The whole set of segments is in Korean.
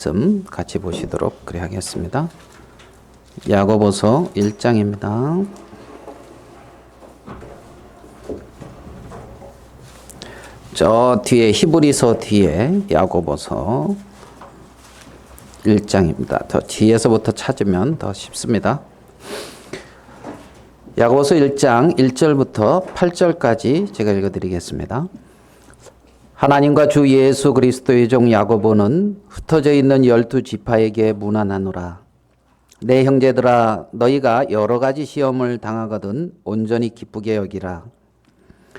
말씀 같이 보시도록 그래 하겠습니다. 야고보서 1장입니다. 저 뒤에 히브리서 뒤에 야고보서 1장입니다. 더 뒤에서부터 찾으면 더 쉽습니다. 야고보서 1장 1절부터 8절까지 제가 읽어드리겠습니다. 하나님과 주 예수 그리스도의 종 야고보는 흩어져 있는 12지파에게 문안하노라. 내 형제들아, 너희가 여러 가지 시험을 당하거든 온전히 기쁘게 여기라.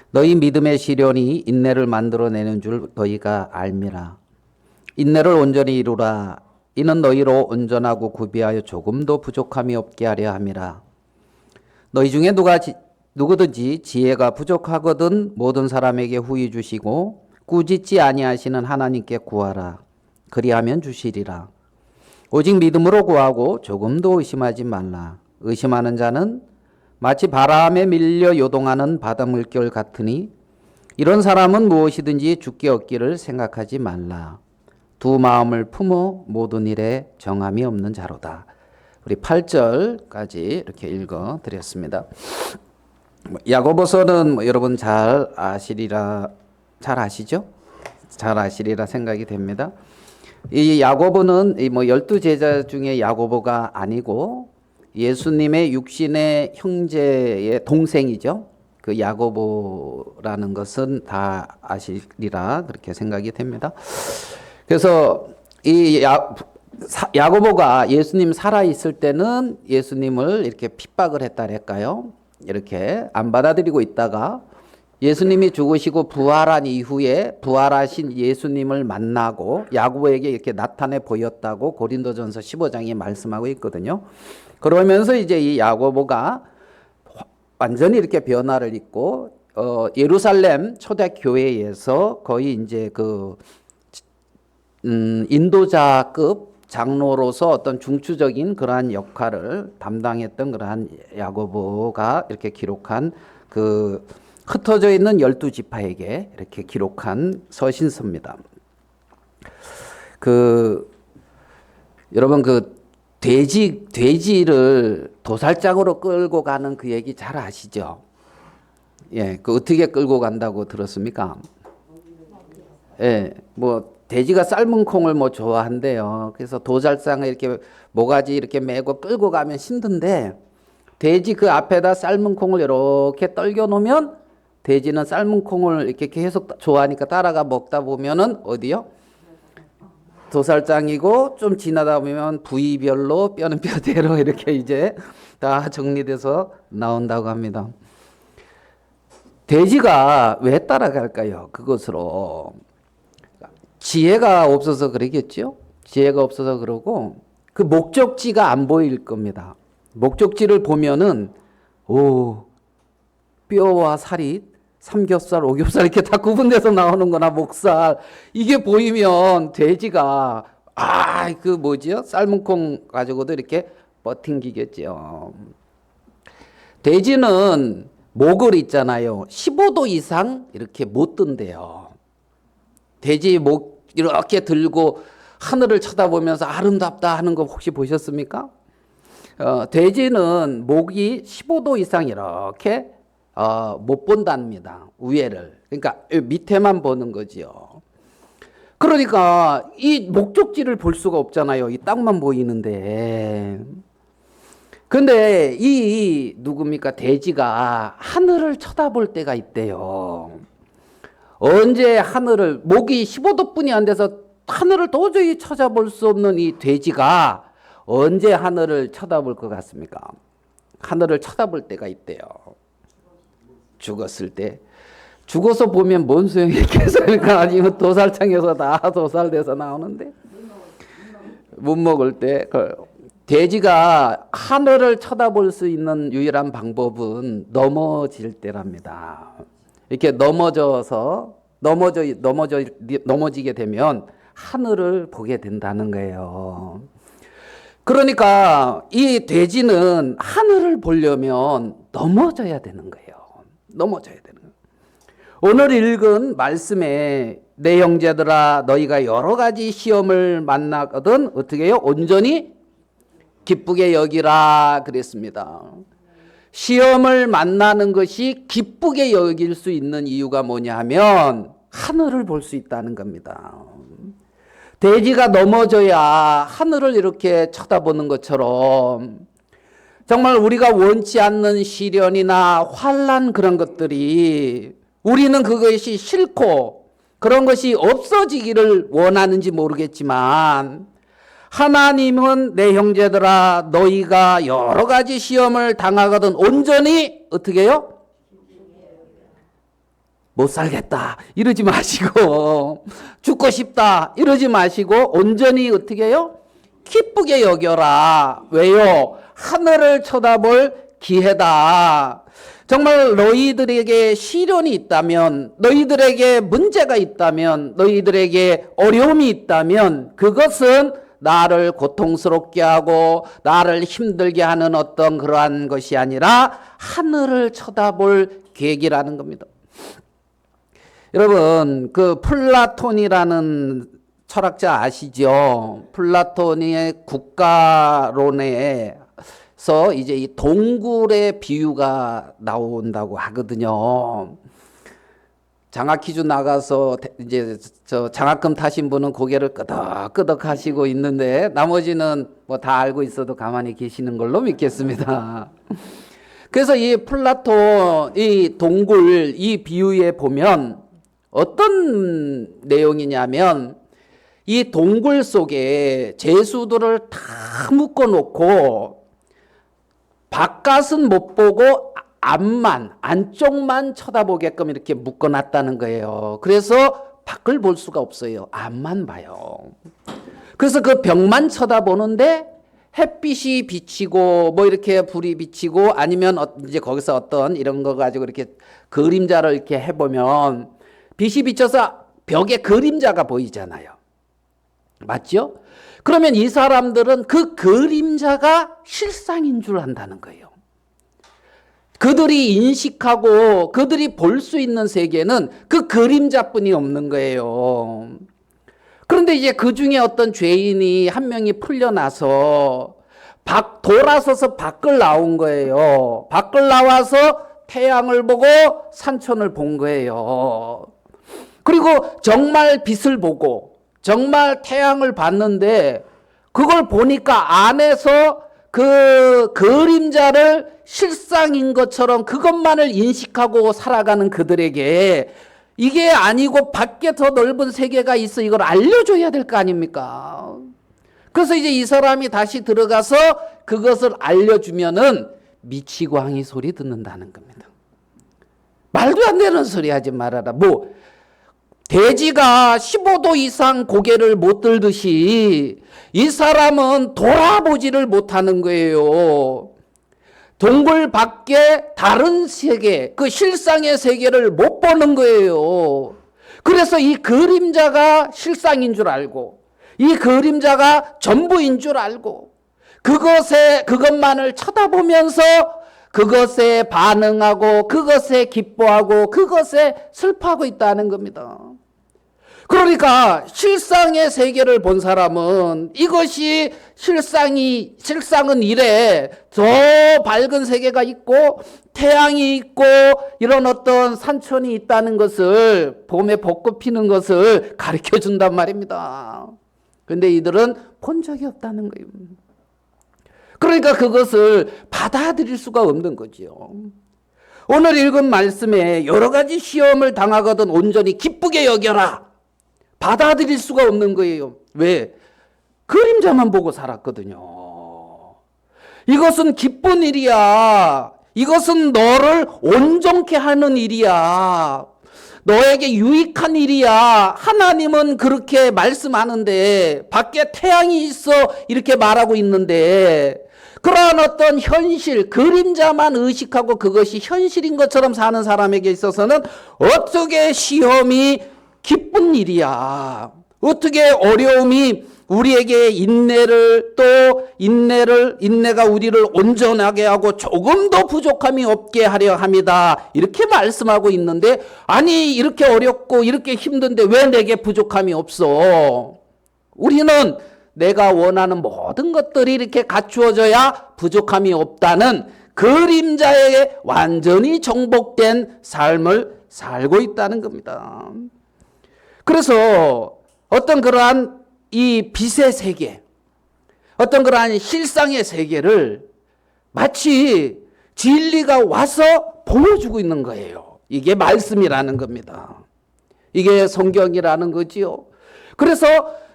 너희 믿음의 시련이 인내를 만들어내는 줄 너희가 알미라. 인내를 온전히 이루라. 이는 너희로 온전하고 구비하여 조금도 부족함이 없게 하려 함이라. 너희 중에 누구든지 지혜가 부족하거든 모든 사람에게 후히 주시고 꾸짖지 아니하시는 하나님께 구하라. 그리하면 주시리라. 오직 믿음으로 구하고 조금도 의심하지 말라. 의심하는 자는 마치 바람에 밀려 요동하는 바닷물결 같으니 이런 사람은 무엇이든지 주께 얻기를 생각하지 말라. 두 마음을 품어 모든 일에 정함이 없는 자로다. 우리 8절까지 이렇게 읽어 드렸습니다. 야고보서는 여러분 잘 아시죠? 잘 아시리라 생각이 됩니다. 이 야고보는 12제자 중에 야고보가 아니고 예수님의 육신의 형제의 동생이죠. 그 야고보라는 것은 다 아시리라 그렇게 생각이 됩니다. 그래서 이 야고보가 예수님 살아있을 때는 예수님을 이렇게 핍박을 했다랄까요? 이렇게 안 받아들이고 있다가 예수님이 죽으시고 부활한 이후에 부활하신 예수님을 만나고 야고보에게 이렇게 나타내 보였다고 고린도전서 15장에 말씀하고 있거든요. 그러면서 이제 이 야고보가 완전히 이렇게 변화를 입고 예루살렘 초대교회에서 거의 이제 인도자급 장로로서 어떤 중추적인 그러한 역할을 담당했던 그러한 야고보가 이렇게 기록한 흩어져 있는 12지파에게 이렇게 기록한 서신서입니다. 여러분 돼지를 도살장으로 끌고 가는 그 얘기 잘 아시죠? 예, 어떻게 끌고 간다고 들었습니까? 예, 돼지가 삶은 콩을 좋아한대요. 그래서 도살장에 이렇게 모가지 이렇게 메고 끌고 가면 힘든데 돼지 그 앞에다 삶은 콩을 이렇게 떨겨 놓으면 돼지는 삶은 콩을 이렇게 계속 좋아하니까 따라가 먹다 보면은 어디요? 도살장이고 좀 지나다 보면 부위별로 뼈는 뼈대로 이렇게 이제 다 정리돼서 나온다고 합니다. 돼지가 왜 따라갈까요? 그것으로 지혜가 없어서 그러겠죠? 지혜가 없어서 그러고 그 목적지가 안 보일 겁니다. 목적지를 보면은 뼈와 살이 삼겹살, 오겹살 이렇게 다 구분돼서 나오는 거나 목살 이게 보이면 돼지가 삶은 콩 가지고도 이렇게 버팅기겠죠. 돼지는 목을 있잖아요. 15도 이상 이렇게 못 든대요. 돼지 목 이렇게 들고 하늘을 쳐다보면서 아름답다 하는 거 혹시 보셨습니까? 돼지는 목이 15도 이상 이렇게 못 본답니다. 위에를. 그러니까 밑에만 보는 거지요. 그러니까 이 목적지를 볼 수가 없잖아요. 이 땅만 보이는데. 근데 누굽니까? 돼지가 하늘을 쳐다볼 때가 있대요. 언제 목이 15도뿐이 안 돼서 하늘을 도저히 찾아볼 수 없는 이 돼지가 언제 하늘을 쳐다볼 것 같습니까? 하늘을 쳐다볼 때가 있대요. 죽었을 때. 죽어서 보면 뭔 소용이 있겠습니까? 아니면 도살장에서 다 도살돼서 나오는데. 못 먹을 때. 돼지가 하늘을 쳐다볼 수 있는 유일한 방법은 넘어질 때랍니다. 이렇게 넘어지게 되면 하늘을 보게 된다는 거예요. 그러니까 이 돼지는 하늘을 보려면 넘어져야 되는 거예요. 넘어져야 되는 거예요. 오늘 읽은 말씀에 내 형제들아 너희가 여러 가지 시험을 만나거든 어떻게 해요? 온전히 기쁘게 여기라 그랬습니다. 시험을 만나는 것이 기쁘게 여길 수 있는 이유가 뭐냐 하면 하늘을 볼 수 있다는 겁니다. 돼지가 넘어져야 하늘을 이렇게 쳐다보는 것처럼 정말 우리가 원치 않는 시련이나 환난 그런 것들이 우리는 그것이 싫고 그런 것이 없어지기를 원하는지 모르겠지만 하나님은 내 형제들아 너희가 여러 가지 시험을 당하거든 온전히 어떻게 해요? 못 살겠다 이러지 마시고 죽고 싶다 이러지 마시고 온전히 어떻게 해요? 기쁘게 여겨라. 왜요? 하늘을 쳐다볼 기회다. 정말 너희들에게 시련이 있다면, 너희들에게 문제가 있다면, 너희들에게 어려움이 있다면 그것은 나를 고통스럽게 하고 나를 힘들게 하는 어떤 그러한 것이 아니라 하늘을 쳐다볼 계획이라는 겁니다. 여러분, 그 플라톤이라는 철학자 아시죠? 플라톤의 국가론에서 이제 이 동굴의 비유가 나온다고 하거든요. 장학 퀴즈 나가서 이제 저 장학금 타신 분은 고개를 끄덕끄덕 하시고 있는데 나머지는 뭐 다 알고 있어도 가만히 계시는 걸로 믿겠습니다. 그래서 이 플라톤 이 동굴 이 비유에 보면 어떤 내용이냐면 이 동굴 속에 제수들을 다 묶어 놓고 바깥은 못 보고 안쪽만 쳐다보게끔 이렇게 묶어 놨다는 거예요. 그래서 밖을 볼 수가 없어요. 앞만 봐요. 그래서 그 벽만 쳐다보는데 햇빛이 비치고 뭐 이렇게 불이 비치고 아니면 이제 거기서 어떤 이런 거 가지고 이렇게 그림자를 이렇게 해보면 빛이 비쳐서 벽에 그림자가 보이잖아요. 맞죠? 그러면 이 사람들은 그 그림자가 실상인 줄 안다는 거예요. 그들이 인식하고 그들이 볼 수 있는 세계는 그 그림자뿐이 없는 거예요. 그런데 이제 그 중에 어떤 죄인이 한 명이 풀려나서 돌아서서 밖을 나온 거예요. 밖을 나와서 태양을 보고 산천을 본 거예요. 그리고 정말 빛을 보고 정말 태양을 봤는데 그걸 보니까 안에서 그 그림자를 실상인 것처럼 그것만을 인식하고 살아가는 그들에게 이게 아니고 밖에 더 넓은 세계가 있어 이걸 알려줘야 될 거 아닙니까? 그래서 이제 이 사람이 다시 들어가서 그것을 알려주면은 미치광이 소리 듣는다는 겁니다. 말도 안 되는 소리 하지 말아라. 뭐 돼지가 15도 이상 고개를 못 들듯이 이 사람은 돌아보지를 못하는 거예요. 동굴 밖에 다른 세계, 그 실상의 세계를 못 보는 거예요. 그래서 이 그림자가 실상인 줄 알고 이 그림자가 전부인 줄 알고 그것만을 쳐다보면서 그것에 반응하고 그것에 기뻐하고 그것에 슬퍼하고 있다는 겁니다. 그러니까 실상의 세계를 본 사람은 이것이 실상은 이래 더 밝은 세계가 있고 태양이 있고 이런 어떤 산천이 있다는 것을 봄에 벚꽃 피는 것을 가르쳐 준단 말입니다. 그런데 이들은 본 적이 없다는 거예요. 그러니까 그것을 받아들일 수가 없는 거죠. 오늘 읽은 말씀에 여러 가지 시험을 당하거든 온전히 기쁘게 여겨라. 받아들일 수가 없는 거예요. 왜? 그림자만 보고 살았거든요. 이것은 기쁜 일이야. 이것은 너를 온전케 하는 일이야. 너에게 유익한 일이야. 하나님은 그렇게 말씀하는데 밖에 태양이 있어 이렇게 말하고 있는데 그러한 어떤 현실, 그림자만 의식하고 그것이 현실인 것처럼 사는 사람에게 있어서는 어떻게 시험이 기쁜 일이야. 어떻게 어려움이 우리에게 인내가 우리를 온전하게 하고 조금도 부족함이 없게 하려 합니다. 이렇게 말씀하고 있는데, 아니 이렇게 어렵고 이렇게 힘든데 왜 내게 부족함이 없어? 우리는 내가 원하는 모든 것들이 이렇게 갖추어져야 부족함이 없다는 그림자에 완전히 정복된 삶을 살고 있다는 겁니다. 그래서 어떤 그러한 이 빛의 세계, 어떤 그러한 실상의 세계를 마치 진리가 와서 보여주고 있는 거예요. 이게 말씀이라는 겁니다. 이게 성경이라는 거지요. 그래서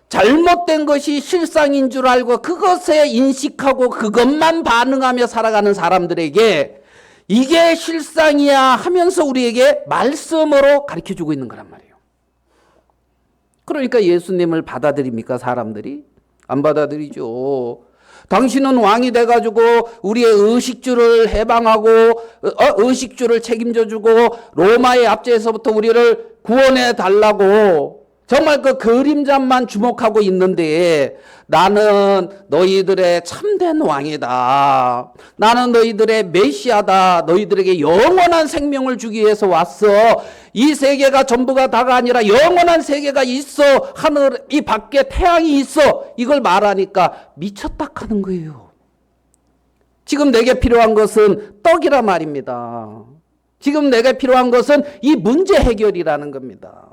잘못된 것이 실상인 줄 알고 그것에 인식하고 그것만 반응하며 살아가는 사람들에게 이게 실상이야 하면서 우리에게 말씀으로 가르쳐주고 있는 거란 말이에요. 그러니까 예수님을 받아들입니까, 사람들이? 안 받아들이죠. 당신은 왕이 돼가지고 우리의 의식주를 해방하고 의식주를 책임져주고 로마의 압제에서부터 우리를 구원해 달라고 정말 그 그림자만 주목하고 있는데, 나는 너희들의 참된 왕이다, 나는 너희들의 메시아다, 너희들에게 영원한 생명을 주기 위해서 왔어, 이 세계가 전부가 다가 아니라 영원한 세계가 있어, 하늘 이 밖에 태양이 있어, 이걸 말하니까 미쳤다 하는 거예요. 지금 내게 필요한 것은 떡이라 말입니다. 지금 내게 필요한 것은 이 문제 해결이라는 겁니다.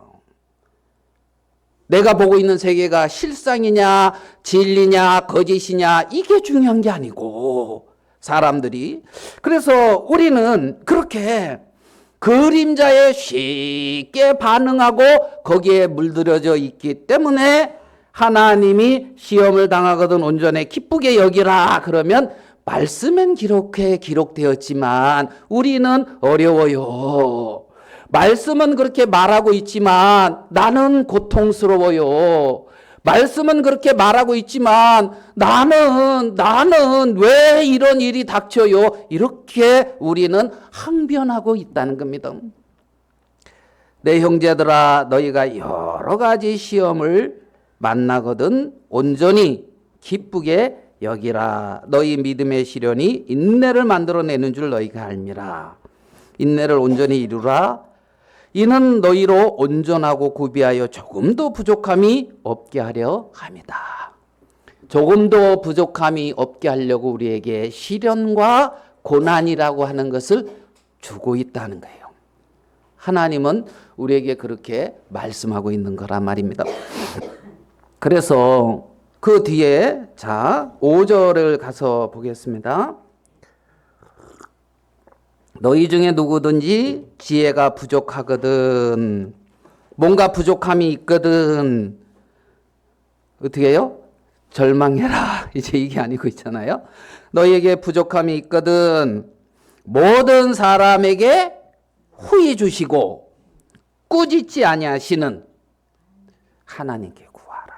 내가 보고 있는 세계가 실상이냐 진리냐 거짓이냐 이게 중요한 게 아니고, 사람들이, 그래서 우리는 그렇게 그림자에 쉽게 반응하고 거기에 물들여져 있기 때문에 하나님이 시험을 당하거든 온전히 기쁘게 여기라 그러면 말씀엔 기록되었지만 우리는 어려워요. 말씀은 그렇게 말하고 있지만 나는 고통스러워요. 말씀은 그렇게 말하고 있지만 나는 왜 이런 일이 닥쳐요? 이렇게 우리는 항변하고 있다는 겁니다. 내 형제들아, 너희가 여러 가지 시험을 만나거든 온전히 기쁘게 여기라. 너희 믿음의 시련이 인내를 만들어내는 줄 너희가 알미라. 인내를 온전히 이루라. 이는 너희로 온전하고 구비하여 조금도 부족함이 없게 하려 함이다. 조금도 부족함이 없게 하려고 우리에게 시련과 고난이라고 하는 것을 주고 있다는 거예요. 하나님은 우리에게 그렇게 말씀하고 있는 거란 말입니다. 그래서 그 뒤에 5절을 가서 보겠습니다. 너희 중에 누구든지 지혜가 부족하거든, 뭔가 부족함이 있거든, 어떻게 해요? 절망해라. 이제 이게 아니고 있잖아요. 너희에게 부족함이 있거든 모든 사람에게 후히 주시고 꾸짖지 아니하시는 하나님께 구하라.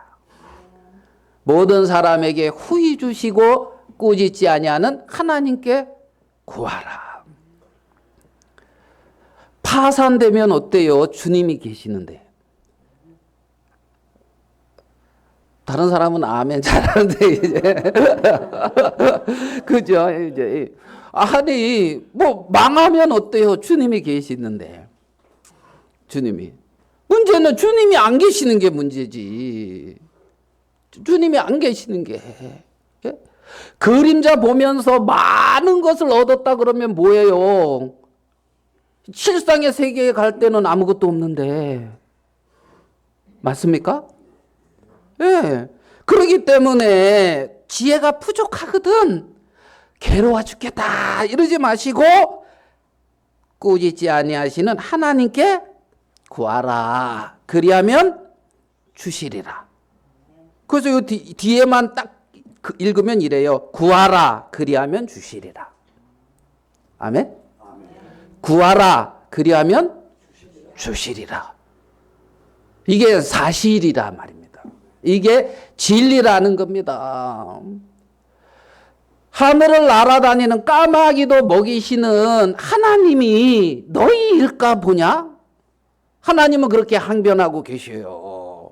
모든 사람에게 후히 주시고 꾸짖지 아니하는 하나님께 구하라. 파산되면 어때요? 주님이 계시는데. 다른 사람은 아멘 잘하는데 이제 그죠? 이제 아니 뭐 망하면 어때요? 주님이 계시는데. 주님이, 문제는 주님이 안 계시는 게 문제지. 주님이 안 계시는 게. 그림자 보면서 많은 것을 얻었다 그러면 뭐예요? 실상의 세계에 갈 때는 아무것도 없는데. 맞습니까? 예. 그렇기 때문에 지혜가 부족하거든 괴로워 죽겠다 이러지 마시고 꾸짖지 아니하시는 하나님께 구하라. 그리하면 주시리라. 그래서 이 뒤에만 딱 읽으면 이래요. 구하라. 그리하면 주시리라. 아멘? 구하라. 그리하면 주시리라. 이게 사실이라 말입니다. 이게 진리라는 겁니다. 하늘을 날아다니는 까마귀도 먹이시는 하나님이 너희 일까 보냐? 하나님은 그렇게 항변하고 계셔요.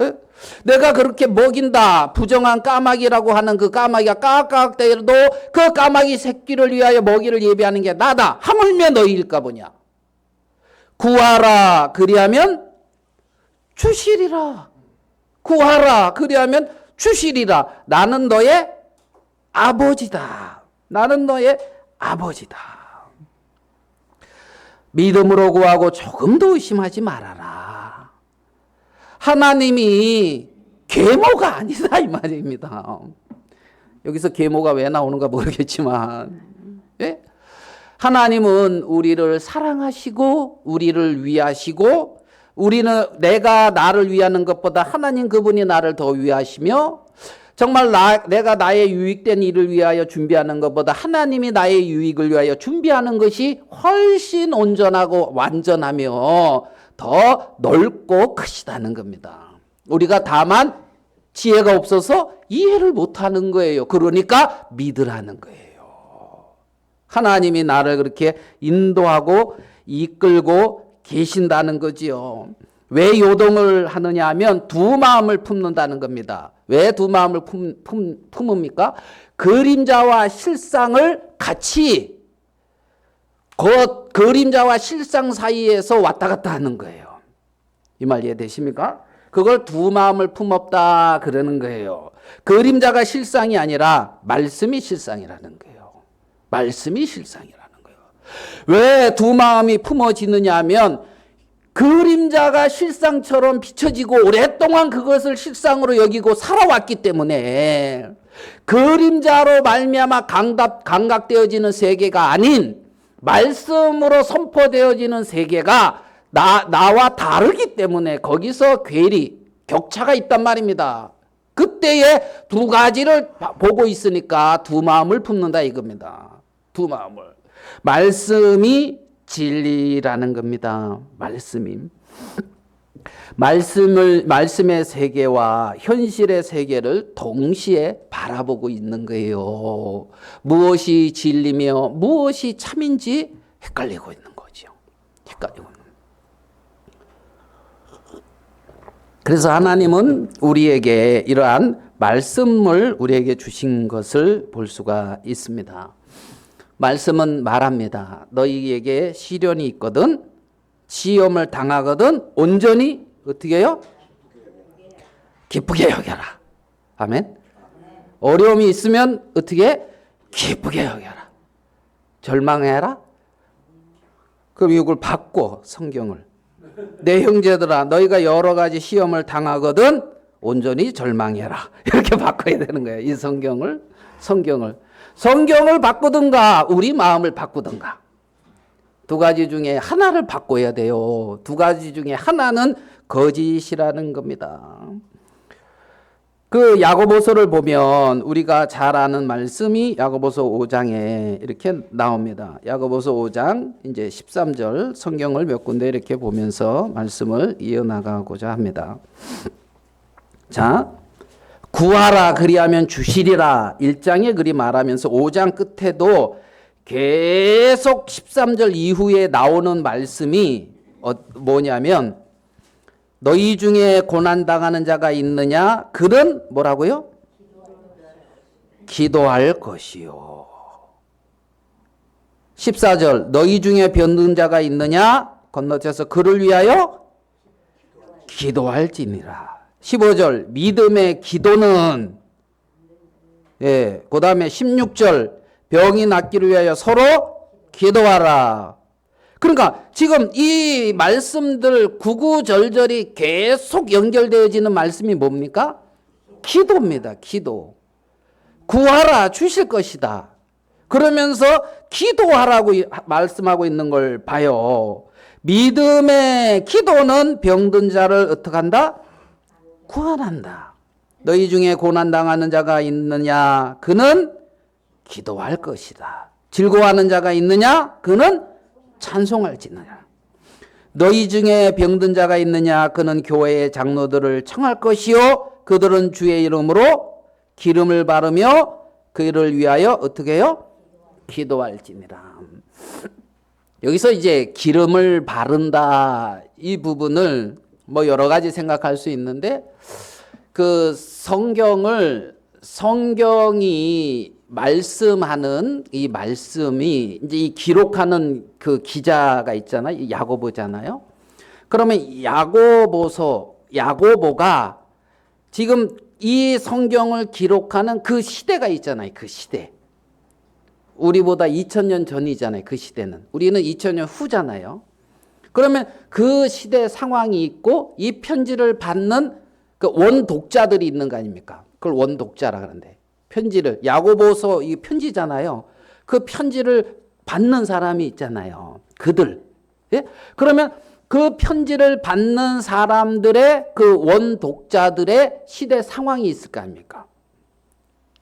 예? 내가 그렇게 먹인다. 부정한 까마귀라고 하는 그 까마귀가 까깍대도 그 까마귀 새끼를 위하여 먹이를 예비하는 게 나다. 하물며 너희일까 보냐. 구하라 그리하면 주시리라. 구하라 그리하면 주시리라. 나는 너의 아버지다. 나는 너의 아버지다. 믿음으로 구하고 조금도 의심하지 말아라. 하나님이 계모가 아니다 이 말입니다. 여기서 계모가 왜 나오는가 모르겠지만, 예? 하나님은 우리를 사랑하시고 우리를 위하시고, 우리는 내가 나를 위하는 것보다 하나님 그분이 나를 더 위하시며, 정말 내가 나의 유익된 일을 위하여 준비하는 것보다 하나님이 나의 유익을 위하여 준비하는 것이 훨씬 온전하고 완전하며 더 넓고 크시다는 겁니다. 우리가 다만 지혜가 없어서 이해를 못하는 거예요. 그러니까 믿으라는 거예요. 하나님이 나를 그렇게 인도하고 이끌고 계신다는 거지요. 왜 요동을 하느냐 하면 두 마음을 품는다는 겁니다. 왜 두 마음을 품습니까? 그림자와 실상을 같이, 그 그림자와 실상 사이에서 왔다 갔다 하는 거예요. 이 말 이해되십니까? 그걸 두 마음을 품었다 그러는 거예요. 그림자가 실상이 아니라 말씀이 실상이라는 거예요. 말씀이 실상이라는 거예요. 왜 두 마음이 품어지느냐 하면 그림자가 실상처럼 비춰지고 오랫동안 그것을 실상으로 여기고 살아왔기 때문에, 그림자로 말미암아 감각되어지는 세계가 아닌 말씀으로 선포되어지는 세계가 나와 다르기 때문에 거기서 괴리, 격차가 있단 말입니다. 그때에 두 가지를 보고 있으니까 두 마음을 품는다 이겁니다. 두 마음을. 말씀이 진리라는 겁니다. 말씀의 세계와 현실의 세계를 동시에 바라보고 있는 거예요. 무엇이 진리며 무엇이 참인지 헷갈리고 있는 거죠. 그래서 하나님은 우리에게 이러한 말씀을 우리에게 주신 것을 볼 수가 있습니다. 말씀은 말합니다. 너희에게 시련이 있거든, 시험을 당하거든 온전히 어떻게 해요? 기쁘게 여겨라. 아멘. 어려움이 있으면 어떻게? 기쁘게 여겨라. 절망해라. 그럼 이걸 바꿔, 성경을. 내 형제들아, 너희가 여러 가지 시험을 당하거든 온전히 절망해라. 이렇게 바꿔야 되는 거예요. 이 성경을 바꾸든가 우리 마음을 바꾸든가, 두 가지 중에 하나를 바꿔야 돼요. 두 가지 중에 하나는 거짓이라는 겁니다. 그 야고보서를 보면 우리가 잘 아는 말씀이 야고보서 5장에 이렇게 나옵니다. 야고보서 5장 이제 13절 성경을 몇 군데 이렇게 보면서 말씀을 이어나가고자 합니다. 자, 구하라 그리하면 주시리라 1장에 그리 말하면서 5장 끝에도 계속 13절 이후에 나오는 말씀이 뭐냐면, 너희 중에 고난당하는 자가 있느냐? 그는 뭐라고요? 기도할 것이요. 14절 너희 중에 병든 자가 있느냐? 건너뛰어서 그를 위하여 기도할지니라. 15절 믿음의 기도는, 그 다음에 16절 병이 낫기를 위하여 서로 기도하라. 그러니까 지금 이 말씀들 구구절절이 계속 연결되어지는 말씀이 뭡니까? 기도입니다. 기도. 구하라 주실 것이다. 그러면서 기도하라고 말씀하고 있는 걸 봐요. 믿음의 기도는 병든 자를 어떻게 한다? 구원한다. 너희 중에 고난당하는 자가 있느냐? 그는 기도할 것이다. 즐거워하는 자가 있느냐? 그는 찬송할지니라. 너희 중에 병든 자가 있느냐? 그는 교회의 장로들을 청할 것이요 그들은 주의 이름으로 기름을 바르며 그를 위하여 어떻게 해요? 기도할지니라. 여기서 이제 기름을 바른다 이 부분을 뭐 여러 가지 생각할 수 있는데 그 성경이 말씀하는 이 말씀이 이제 이 기록하는 그 기자가 있잖아요. 야고보잖아요. 그러면 야고보가 지금 이 성경을 기록하는 그 시대가 있잖아요. 그 시대. 우리보다 2000년 전이잖아요. 그 시대는. 우리는 2000년 후잖아요. 그러면 그 시대 상황이 있고 이 편지를 받는 그 원독자들이 있는 거 아닙니까? 그걸 원독자라 그러는데 편지를 야고보서 이 편지잖아요. 그 편지를 받는 사람이 있잖아요. 그들. 예? 그러면 그 편지를 받는 사람들의 그 원독자들의 시대 상황이 있을 거 아닙니까?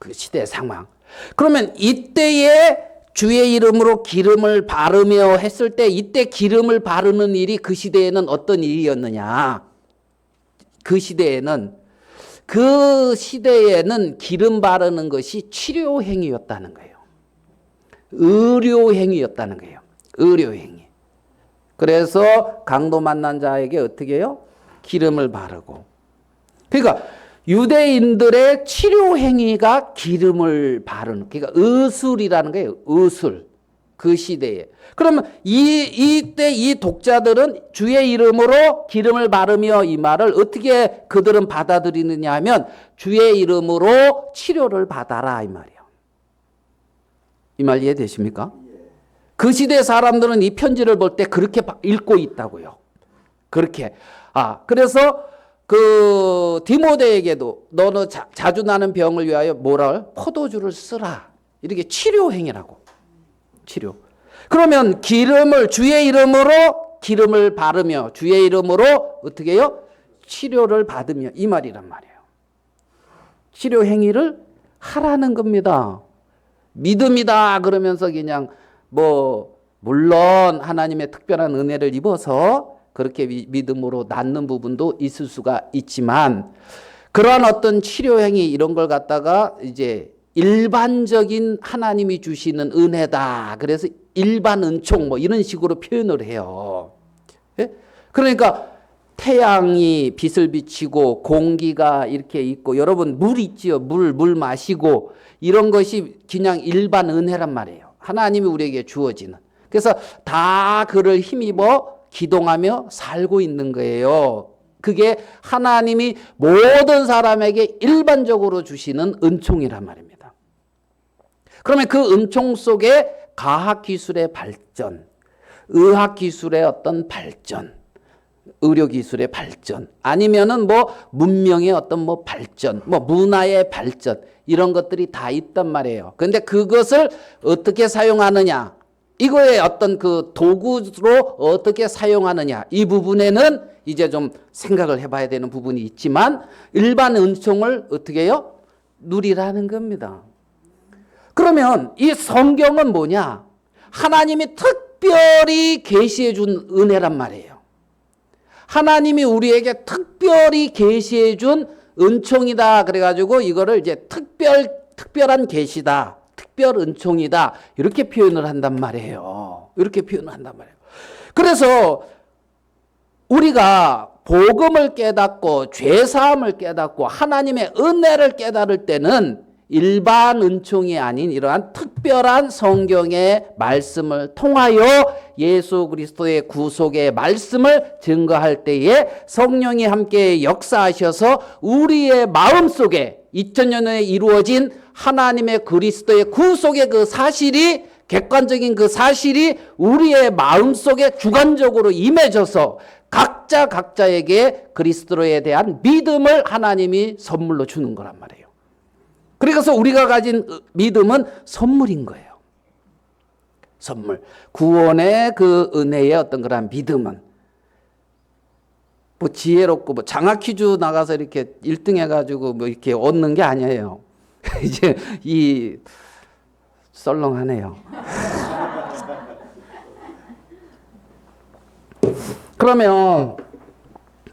그 시대 상황. 그러면 이때에 주의 이름으로 기름을 바르며 했을 때 이때 기름을 바르는 일이 그 시대에는 어떤 일이었느냐? 그 시대에는 기름 바르는 것이 치료 행위였다는 거예요. 의료 행위였다는 거예요. 의료 행위. 그래서 강도 만난 자에게 어떻게 해요? 기름을 바르고. 그러니까 유대인들의 치료 행위가 기름을 바르는, 그러니까 의술이라는 거예요. 의술. 그 시대에. 그러면 이때 이 독자들은 주의 이름으로 기름을 바르며 이 말을 어떻게 그들은 받아들이느냐 하면 주의 이름으로 치료를 받아라 이 말이에요. 이 말 이해되십니까? 그 시대 사람들은 이 편지를 볼 때 그렇게 읽고 있다고요. 그렇게. 그래서 그 디모데에게도 너는 자주 나는 병을 위하여 포도주를 쓰라. 이렇게 치료 행위라고. 치료. 그러면 주의 이름으로 기름을 바르며 주의 이름으로 어떻게 해요? 치료를 받으며 이 말이란 말이에요. 치료 행위를 하라는 겁니다. 믿음이다 그러면서 그냥 물론 하나님의 특별한 은혜를 입어서 그렇게 믿음으로 낫는 부분도 있을 수가 있지만 그러한 어떤 치료 행위 이런 걸 갖다가 이제 일반적인 하나님이 주시는 은혜다. 그래서 일반 은총 이런 식으로 표현을 해요. 예? 그러니까 태양이 빛을 비치고 공기가 이렇게 있고 여러분 물 있지요. 물 마시고 이런 것이 그냥 일반 은혜란 말이에요. 하나님이 우리에게 주어지는. 그래서 다 그를 힘입어 기동하며 살고 있는 거예요. 그게 하나님이 모든 사람에게 일반적으로 주시는 은총이란 말입니다. 그러면 그 은총 속에 과학기술의 발전, 의학기술의 어떤 발전, 의료기술의 발전, 아니면은 문명의 어떤 발전, 문화의 발전, 이런 것들이 다 있단 말이에요. 그런데 그것을 어떻게 사용하느냐, 이거의 어떤 그 도구로 어떻게 사용하느냐, 이 부분에는 이제 좀 생각을 해봐야 되는 부분이 있지만 일반 은총을 어떻게 해요? 누리라는 겁니다. 그러면 이 성경은 뭐냐? 하나님이 특별히 계시해 준 은혜란 말이에요. 하나님이 우리에게 특별히 계시해 준 은총이다. 그래가지고 이거를 이제 특별한 계시다. 특별 은총이다. 이렇게 표현을 한단 말이에요. 이렇게 표현을 한단 말이에요. 그래서 우리가 복음을 깨닫고 죄사함을 깨닫고 하나님의 은혜를 깨달을 때는 일반 은총이 아닌 이러한 특별한 성경의 말씀을 통하여 예수 그리스도의 구속의 말씀을 증거할 때에 성령이 함께 역사하셔서 우리의 마음속에 2000년에 이루어진 하나님의 그리스도의 구속의 그 사실이, 객관적인 그 사실이 우리의 마음속에 주관적으로 임해져서 각자에게 그리스도에 대한 믿음을 하나님이 선물로 주는 거란 말이에요. 그래서 우리가 가진 믿음은 선물인 거예요. 선물. 구원의 그 은혜의 어떤 그런 믿음은 지혜롭고 장학 퀴즈 나가서 이렇게 1등 해가지고 이렇게 얻는 게 아니에요. 이제 썰렁하네요. 그러면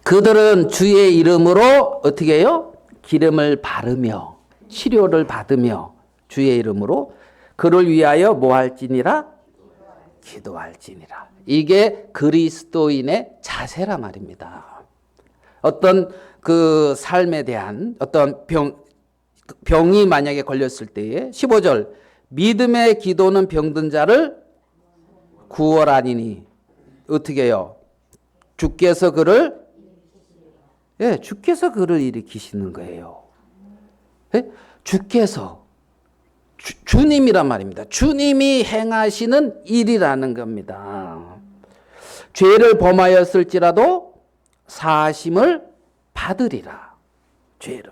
그들은 주의 이름으로 어떻게 해요? 기름을 바르며 치료를 받으며 주의 이름으로 그를 위하여 뭐 할지니라? 기도할지니라. 이게 그리스도인의 자세라 말입니다. 어떤 그 삶에 대한 어떤 병이 만약에 걸렸을 때에 15절 믿음의 기도는 병든 자를 구원하니니 어떻게 해요? 주께서 그를 주께서 그를 일으키시는 거예요. 주께서 주님이란 말입니다. 주님이 행하시는 일이라는 겁니다. 죄를 범하였을지라도 사하심을 받으리라. 죄를.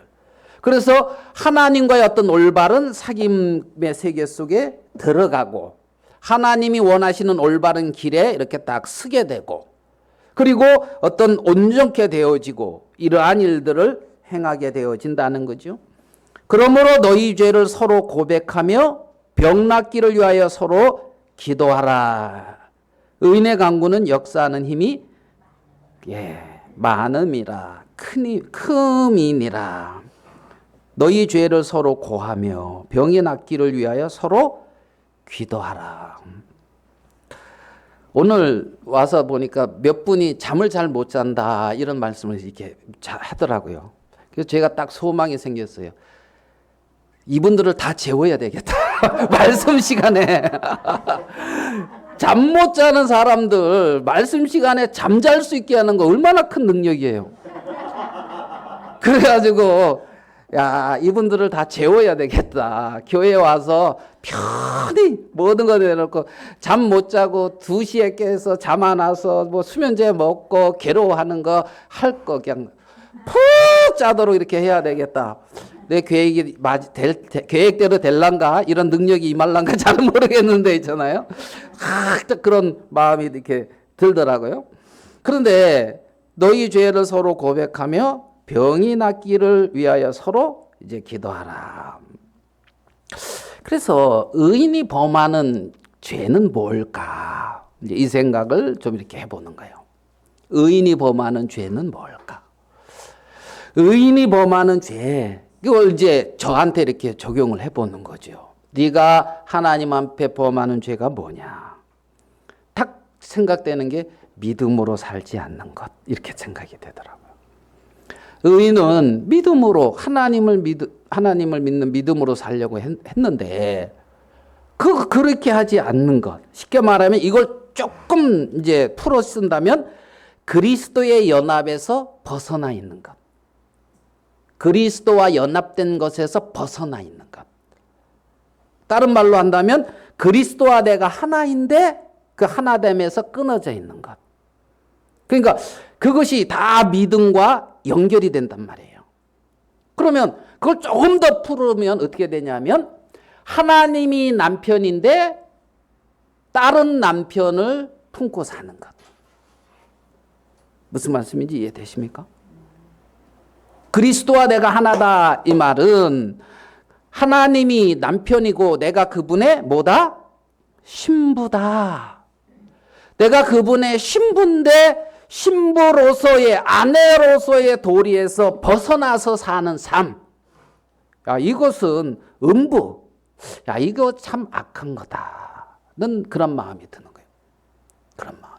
그래서 하나님과의 어떤 올바른 사귐의 세계 속에 들어가고 하나님이 원하시는 올바른 길에 이렇게 딱 서게 되고 그리고 어떤 온전케 되어지고 이러한 일들을 행하게 되어진다는 거죠. 그러므로 너희 죄를 서로 고백하며 병 낫기를 위하여 서로 기도하라. 의인의 강구는 역사하는 힘이 많음이라 큼이니라. 너희 죄를 서로 고하며 병이 낫기를 위하여 서로 기도하라. 오늘 와서 보니까 몇 분이 잠을 잘 못 잔다 이런 말씀을 이렇게 하더라고요. 그래서 제가 딱 소망이 생겼어요. 이분들을 다 재워야 되겠다. 말씀 시간에. 잠 못 자는 사람들 말씀 시간에 잠잘 수 있게 하는 거 얼마나 큰 능력이에요. 그래가지고 야 이분들을 다 재워야 되겠다. 교회에 와서 편히 모든 거 내놓고 잠 못 자고 2시에 깨서 잠 안 와서 뭐 수면제 먹고 괴로워하는 거 할 거 그냥 푹 자도록 이렇게 해야 되겠다. 내 계획이 계획대로 될란가 이런 능력이 임할란가 잘 모르겠는데 있잖아요. 그런 마음이 이렇게 들더라고요. 그런데 너희 죄를 서로 고백하며 병이 낫기를 위하여 서로 이제 기도하라. 그래서 의인이 범하는 죄는 뭘까? 이제 이 생각을 좀 이렇게 해보는 거예요. 의인이 범하는 죄는 뭘까? 의인이 범하는 죄, 이걸 이제 저한테 이렇게 적용을 해보는 거죠. 네가 하나님 앞에 범하는 죄가 뭐냐? 딱 생각되는 게 믿음으로 살지 않는 것, 이렇게 생각이 되더라고요. 의인은 믿음으로 하나님을 믿는 믿음으로 살려고 했는데 그렇게 하지 않는 것. 쉽게 말하면 이걸 조금 이제 풀어 쓴다면 그리스도의 연합에서 벗어나 있는 것. 그리스도와 연합된 것에서 벗어나 있는 것. 다른 말로 한다면 그리스도와 내가 하나인데 그 하나됨에서 끊어져 있는 것. 그러니까 그것이 다 믿음과 연결이 된단 말이에요. 그러면 그걸 조금 더 풀으면 어떻게 되냐면 하나님이 남편인데 다른 남편을 품고 사는 것. 무슨 말씀인지 이해되십니까? 그리스도와 내가 하나다 이 말은 하나님이 남편이고 내가 그분의 뭐다? 신부다. 내가 그분의 신부인데 신부로서의 아내로서의 도리에서 벗어나서 사는 삶. 야, 이것은 음부. 야, 이거 참 악한 거다는 그런 마음이 드는 거예요. 그런 마음.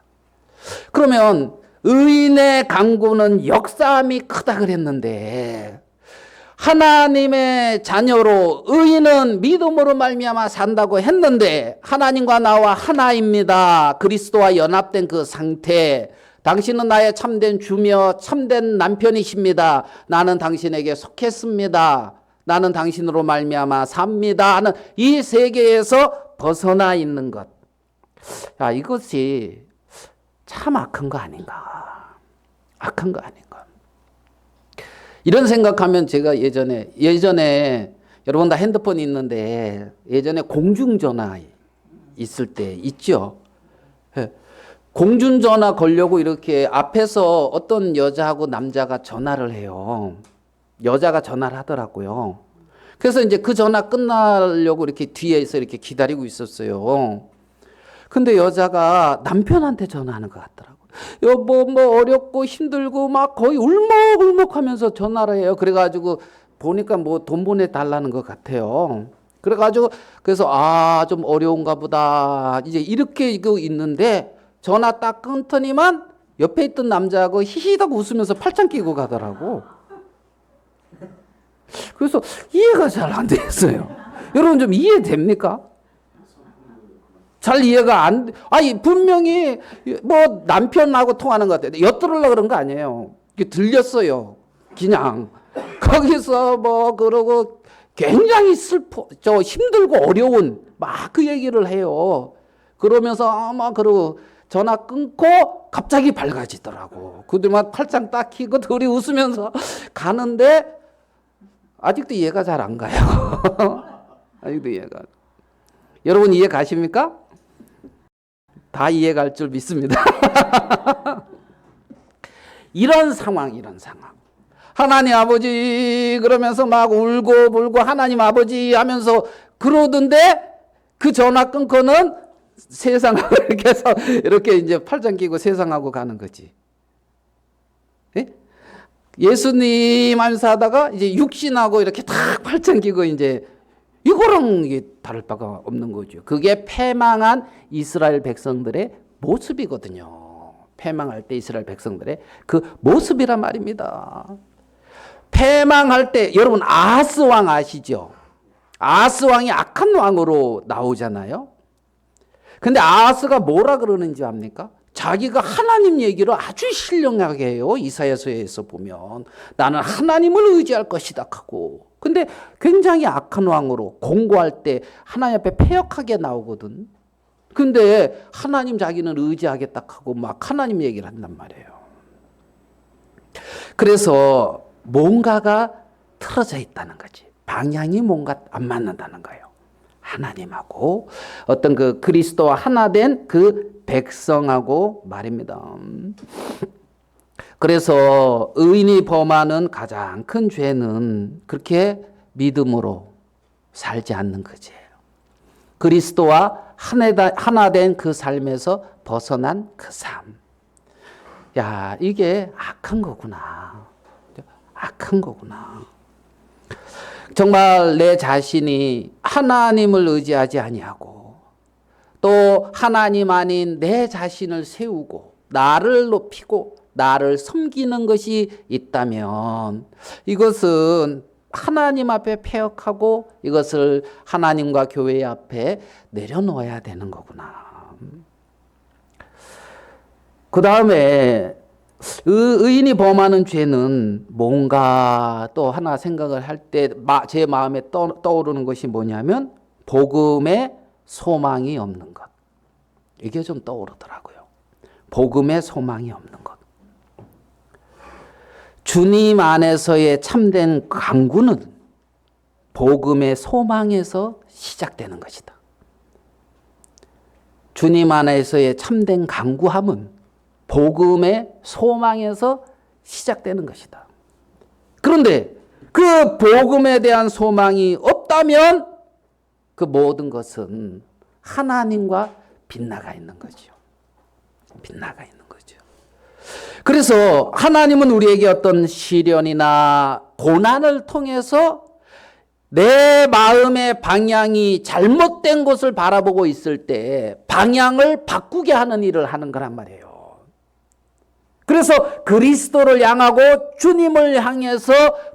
그러면 의인의 강구는 역사함이 크다 그랬는데 하나님의 자녀로 의인은 믿음으로 말미암아 산다고 했는데 하나님과 나와 하나입니다. 그리스도와 연합된 그 상태. 당신은 나의 참된 주며 참된 남편이십니다. 나는 당신에게 속했습니다. 나는 당신으로 말미암아 삽니다 하는 이 세계에서 벗어나 있는 것. 야, 이것이 참 악한 거 아닌가. 악한 거 아닌가. 이런 생각하면 제가 예전에 여러분 다 핸드폰이 있는데 예전에 공중전화 있을 때 있죠. 공중전화 걸려고 이렇게 앞에서 어떤 여자하고 남자가 전화를 해요. 여자가 전화를 하더라고요. 그래서 이제 그 전화 끝나려고 이렇게 뒤에서 이렇게 기다리고 있었어요. 근데 여자가 남편한테 전화하는 것 같더라고요. 여보, 뭐 어렵고 힘들고 막 거의 울먹울먹 하면서 전화를 해요. 그래가지고 보니까 뭐 돈 보내달라는 것 같아요. 그래가지고 그래서 좀 어려운가 보다. 이제 이렇게 이거 있는데 전화 딱 끊더니만 옆에 있던 남자하고 히히덕 웃으면서 팔짱 끼고 가더라고. 그래서 이해가 잘 안 됐어요. 여러분 좀 이해됩니까? 잘 이해가 안 돼. 아니, 분명히 뭐 남편하고 통하는 것 같아요. 엿들으려고 그런 거 아니에요. 들렸어요. 그냥. 거기서 뭐 그러고 굉장히 힘들고 어려운 막 그 얘기를 해요. 그러면서 막 그러고 전화 끊고 갑자기 밝아지더라고. 그들만 팔짱 딱 끼고 둘이 웃으면서 가는데 아직도 이해가 잘 안 가요. 아직도 이해가. 여러분 이해 가십니까? 다 이해 갈 줄 믿습니다. 이런 상황. 하나님 아버지 그러면서 막 울고 불고 하나님 아버지 하면서 그러던데 그 전화 끊고는 세상하고 이렇게 해서 이렇게 이제 팔짱 끼고 세상하고 가는 거지. 예? 예수님 하면서 하다가 이제 육신하고 이렇게 탁 팔짱 끼고 이제 이거랑 이게 다를 바가 없는 거죠. 그게 패망한 이스라엘 백성들의 모습이거든요. 패망할 때 이스라엘 백성들의 그 모습이란 말입니다. 패망할 때 여러분 아하스 왕 아시죠? 아하스 왕이 악한 왕으로 나오잖아요. 근데 아하스가 뭐라 그러는지 압니까? 자기가 하나님 얘기를 아주 신령하게 해요. 이사야서에서 보면 나는 하나님을 의지할 것이다 하고. 근데 굉장히 악한 왕으로 공고할 때 하나님 앞에 패역하게 나오거든. 근데 하나님 자기는 의지하겠다 하고 막 하나님 얘기를 한단 말이에요. 그래서 뭔가가 틀어져 있다는 거지. 방향이 뭔가 안 맞는다는 거예요. 하나님하고 어떤 그 그리스도와 하나 된 그 백성하고 말입니다. 그래서 의인이 범하는 가장 큰 죄는 그렇게 믿음으로 살지 않는 그 죄예요. 그리스도와 하나 된 그 삶에서 벗어난 그 삶. 야, 이게 악한 거구나. 악한 거구나. 정말 내 자신이 하나님을 의지하지 아니하고 또 하나님 아닌 내 자신을 세우고 나를 높이고 나를 섬기는 것이 있다면 이것은 하나님 앞에 패역하고 이것을 하나님과 교회 앞에 내려놓아야 되는 거구나. 그 다음에 의인이 범하는 죄는 뭔가 또 하나 생각을 할 때 제 마음에 떠오르는 것이 뭐냐면 복음의 소망이 없는 것. 이게 좀 떠오르더라고요. 복음의 소망이 없는 것. 주님 안에서의 참된 강구는 복음의 소망에서 시작되는 것이다. 주님 안에서의 참된 강구함은 복음의 소망에서 시작되는 것이다. 그런데 그 복음에 대한 소망이 없다면 그 모든 것은 하나님과 빗나가 있는 거죠. 빗나가 있는 거죠. 그래서 하나님은 우리에게 어떤 시련이나 고난을 통해서 내 마음의 방향이 잘못된 것을 바라보고 있을 때 방향을 바꾸게 하는 일을 하는 거란 말이에요. 그래서 그리스도를 향하고 주님을 향해서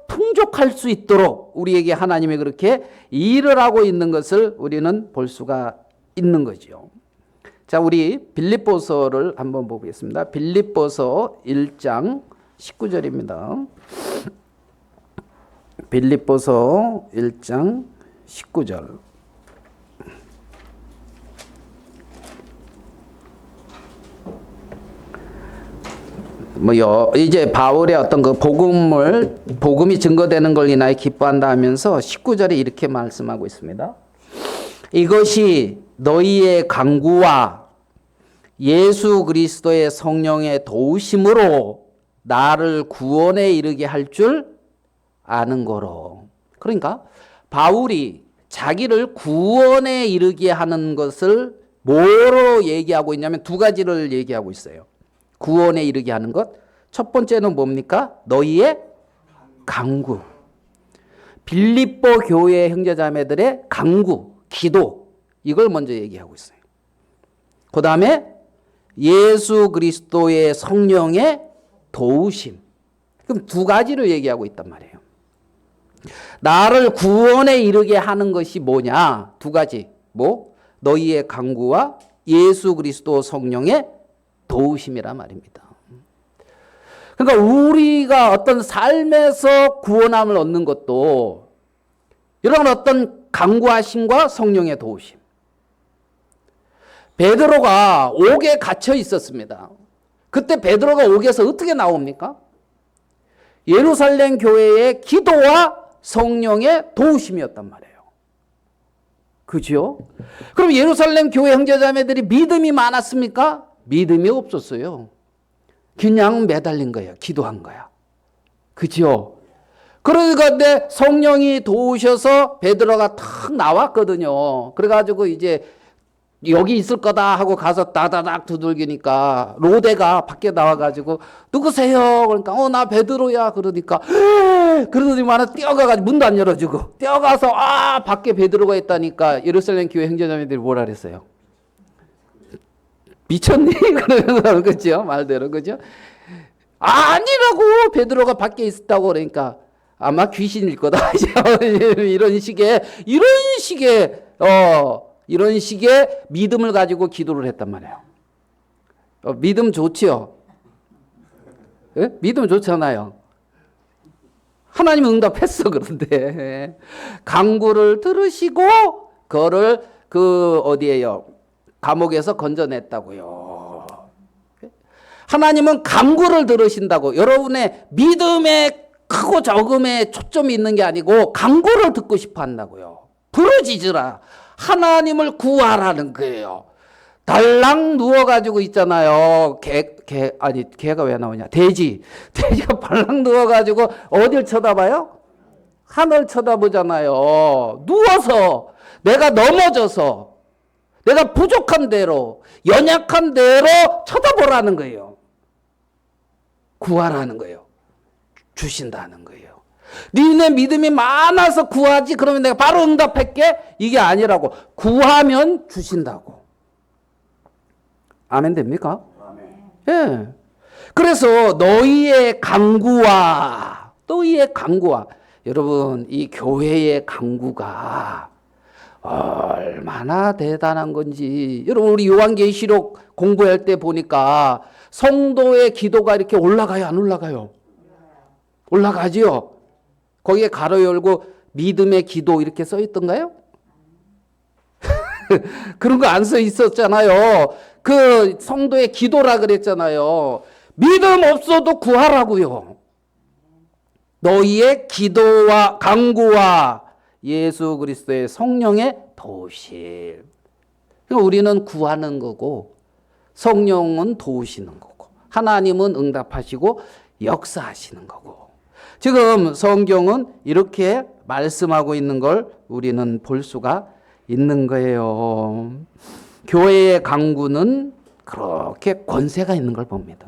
풍족할 수 있도록 우리에게 하나님이 그렇게 일을 하고 있는 것을 우리는 볼 수가 있는 거죠. 자, 우리 빌립보서를 한번 보겠습니다. 빌립보서 1장 19절입니다. 빌립보서 1장 19절. 이제 바울의 어떤 그 복음이 증거되는 걸 인하여 기뻐한다 하면서 19절에 이렇게 말씀하고 있습니다. 이것이 너희의 강구와 예수 그리스도의 성령의 도우심으로 나를 구원에 이르게 할 줄 아는 거로. 그러니까 바울이 자기를 구원에 이르게 하는 것을 뭐로 얘기하고 있냐면 두 가지를 얘기하고 있어요. 구원에 이르게 하는 것. 첫 번째는 뭡니까? 너희의 강구. 빌립보 교회 형제자매들의 강구, 기도. 이걸 먼저 얘기하고 있어요. 그 다음에 예수 그리스도의 성령의 도우심. 그럼 두 가지로 얘기하고 있단 말이에요. 나를 구원에 이르게 하는 것이 뭐냐? 두 가지. 뭐? 너희의 강구와 예수 그리스도 성령의 도우심이란 말입니다. 그러니까 우리가 어떤 삶에서 구원함을 얻는 것도 이런 어떤 강구하심과 성령의 도우심. 베드로가 옥에 갇혀 있었습니다. 그때 베드로가 옥에서 어떻게 나옵니까? 예루살렘 교회의 기도와 성령의 도우심이었단 말이에요. 그죠? 그럼 예루살렘 교회 형제자매들이 믿음이 많았습니까? 믿음이 없었어요. 그냥 매달린 거예요. 기도한 거야. 그죠? 그러니까 성령이 도우셔서 베드로가 탁 나왔거든요. 그래가지고 이제 여기 있을 거다 하고 가서 다다닥 두들기니까 로데가 밖에 나와가지고 누구세요? 그러니까 나 베드로야. 그러니까 그러더니만 뛰어가가지고 문도 안 열어주고 뛰어가서 밖에 베드로가 있다니까 예루살렘 교회 형제자매들이 뭐라 그랬어요? 미쳤니? 그러면서 그죠? 말대로 그죠? 아니라고 베드로가 밖에 있었다고 그러니까 아마 귀신일 거다. 이런 식의 믿음을 가지고 기도를 했단 말이에요. 믿음 좋지요? 예? 믿음 좋잖아요. 하나님 응답했어. 그런데 강구를 들으시고 그거를 어디에요? 감옥에서 건져냈다고요. 하나님은 강구를 들으신다고. 여러분의 믿음의 크고 적음에 초점이 있는 게 아니고 강구를 듣고 싶어 한다고요. 부르짖으라. 하나님을 구하라는 거예요. 달랑 누워가지고 있잖아요. 개가 왜 나오냐? 돼지가 발랑 누워가지고 어딜 쳐다봐요? 하늘 쳐다보잖아요. 누워서 내가 넘어져서 내가 부족한 대로 연약한 대로 쳐다보라는 거예요. 구하라는 거예요. 주신다는 거예요. 니네 믿음이 많아서 구하지 그러면 내가 바로 응답할게 이게 아니라고. 구하면 주신다고. 아멘 됩니까? 아멘. 예. 그래서 너희의 강구와 여러분 이 교회의 강구가 얼마나 대단한 건지 여러분 우리 요한계시록 공부할 때 보니까 성도의 기도가 이렇게 올라가요 안 올라가요? 올라가지요. 거기에 가로 열고 믿음의 기도 이렇게 써 있던가요? 그런 거 안 써 있었잖아요. 그 성도의 기도라 그랬잖아요. 믿음 없어도 구하라고요. 너희의 기도와 강구와 예수 그리스도의 성령의 도우심. 그러니까 우리는 구하는 거고 성령은 도우시는 거고 하나님은 응답하시고 역사하시는 거고. 지금 성경은 이렇게 말씀하고 있는 걸 우리는 볼 수가 있는 거예요. 교회의 강구는 그렇게 권세가 있는 걸 봅니다.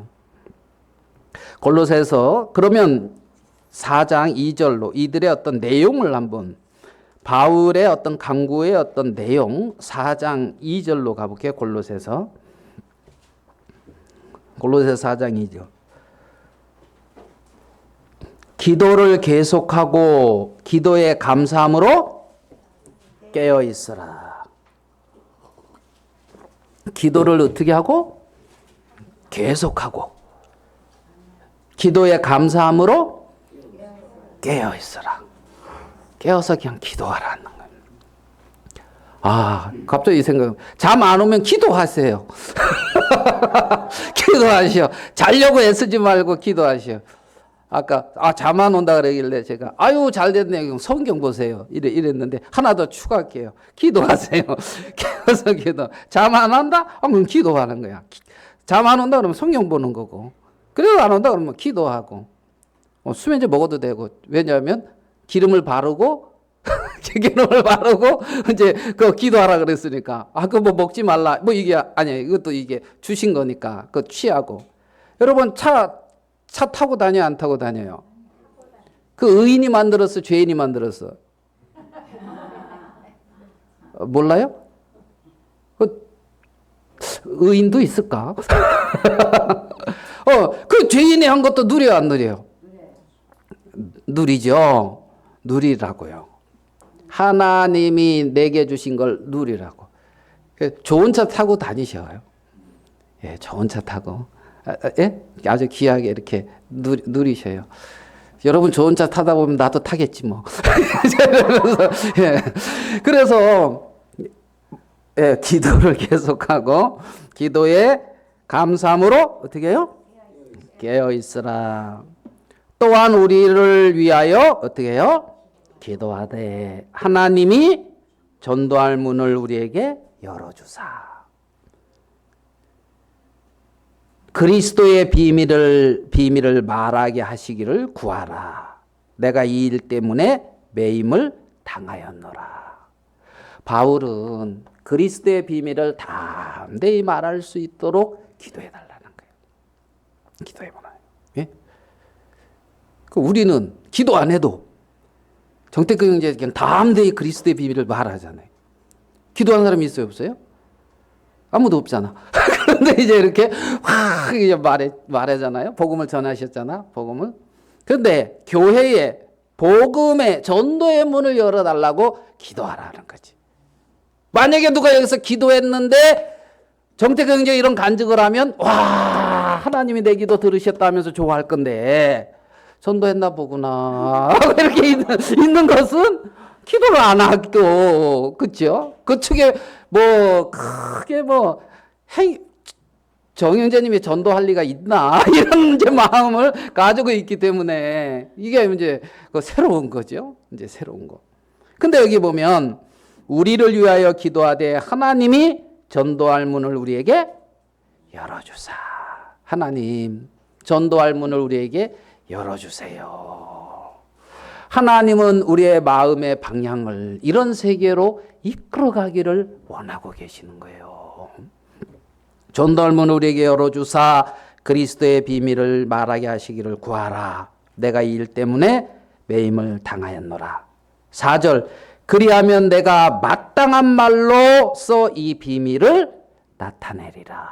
골로새서 그러면 4장 2절로 이들의 어떤 내용을 한번 바울의 어떤 강구의 어떤 내용 4장 2절로 가볼게요. 골로새서 4장 2절. 기도를 계속하고 기도에 감사함으로 깨어 있어라. 기도를 어떻게 하고? 계속하고 기도에 감사함으로 깨어 있어라. 깨어서 그냥 기도하라는 거예요. 갑자기 이 생각. 잠 안 오면 기도하세요. 기도하시오. 자려고 애쓰지 말고 기도하시오. 아까 잠 안 온다 그러길래 제가 잘 됐네. 성경 보세요. 이랬는데 하나 더 추가할게요. 기도하세요. 깨어서 기도. 잠 안 온다? 그럼 기도하는 거야. 잠 안 온다 그러면 성경 보는 거고. 그래도 안 온다 그러면 기도하고. 수면제 먹어도 되고. 왜냐하면 기름을 바르고 이제 기도하라 그랬으니까 그거 뭐 먹지 말라 이게 아니에요. 이것도 이게 주신 거니까 그거 취하고. 여러분 차 타고 다녀요 안 타고 다녀요? 그 의인이 만들었어 죄인이 만들었어? 몰라요? 의인도 있을까? 그 죄인이 한 것도 누려요, 안 누려요? 누리죠. 누리라고요. 하나님이 내게 주신 걸 누리라고. 좋은 차 타고 다니셔요. 예, 좋은 차 타고. 예? 아주 귀하게 이렇게 누리셔요. 여러분 좋은 차 타다 보면 나도 타겠지 뭐. 그래서 예, 기도를 계속하고 기도에 감사함으로 어떻게 해요? 깨어 있으라. 또한 우리를 위하여 어떻게 해요? 기도하되 하나님이 전도할 문을 우리에게 열어주사. 그리스도의 비밀을 말하게 하시기를 구하라. 내가 이 일 때문에 매임을 당하였노라. 바울은 그리스도의 비밀을 담대히 말할 수 있도록 기도해 달라는 거예요. 기도해 보나요? 예? 우리는 기도 안 해도 정태근 형제 그냥 담대히 그리스도의 비밀을 말하잖아요. 기도하는 사람이 있어요, 없어요? 아무도 없잖아. 그런데 이제 이렇게 확 이제 말하잖아요. 복음을 전하셨잖아. 복음을. 그런데 교회에 복음의 전도의 문을 열어달라고 기도하라는 거지. 만약에 누가 여기서 기도했는데 정태근 형제 이런 간증을 하면 와 하나님이 내 기도 들으셨다면서 좋아할 건데 전도했나 보구나 이렇게 있는 것은 기도를 안 하고 그렇죠? 그 측에 뭐 크게 뭐 정영재님이 전도할 리가 있나 이런 이제 마음을 가지고 있기 때문에 이게 이제 그 새로운 거죠. 이제 새로운 거. 근데 여기 보면 우리를 위하여 기도하되 하나님이 전도할 문을 우리에게 열어주사. 하나님 전도할 문을 우리에게 열어주세요. 하나님은 우리의 마음의 방향을 이런 세계로 이끌어가기를 원하고 계시는 거예요. 전도할 문을 우리에게 열어주사 그리스도의 비밀을 말하게 하시기를 구하라. 내가 이 일 때문에 매임을 당하였노라. 4절 그리하면 내가 마땅한 말로써 이 비밀을 나타내리라.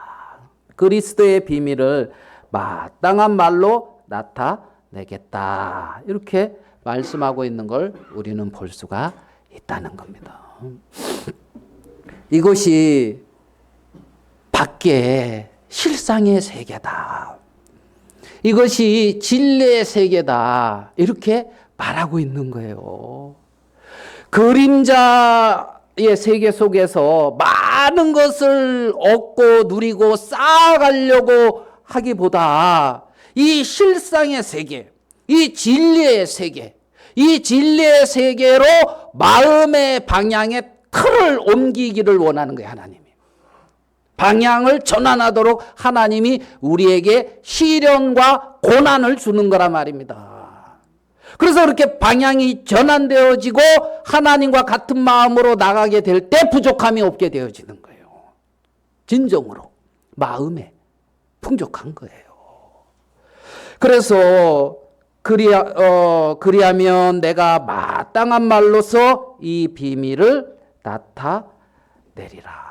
그리스도의 비밀을 마땅한 말로 나타내겠다. 이렇게 말씀하고 있는 걸 우리는 볼 수가 있다는 겁니다. 이것이 밖에 실상의 세계다. 이것이 진리의 세계다. 이렇게 말하고 있는 거예요. 그림자의 세계 속에서 많은 것을 얻고 누리고 쌓아가려고 하기보다 이 실상의 세계, 이 진리의 세계, 이 진리의 세계로 마음의 방향의 틀을 옮기기를 원하는 거예요, 하나님이. 방향을 전환하도록 하나님이 우리에게 시련과 고난을 주는 거란 말입니다. 그래서 그렇게 방향이 전환되어지고 하나님과 같은 마음으로 나가게 될 때 부족함이 없게 되어지는 거예요. 진정으로 마음에 풍족한 거예요. 그래서 그리하면 내가 마땅한 말로서 이 비밀을 나타내리라.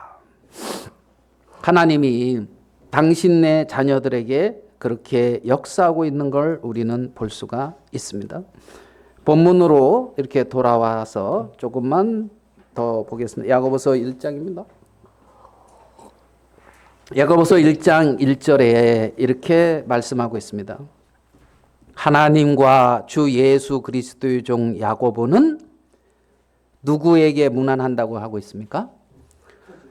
하나님이 당신의 자녀들에게 그렇게 역사하고 있는 걸 우리는 볼 수가 있습니다. 본문으로 이렇게 돌아와서 조금만 더 보겠습니다. 야고보서 1장입니다. 야고보서 1장 1절에 이렇게 말씀하고 있습니다. 하나님과 주 예수 그리스도의 종 야고보는 누구에게 문안한다고 하고 있습니까?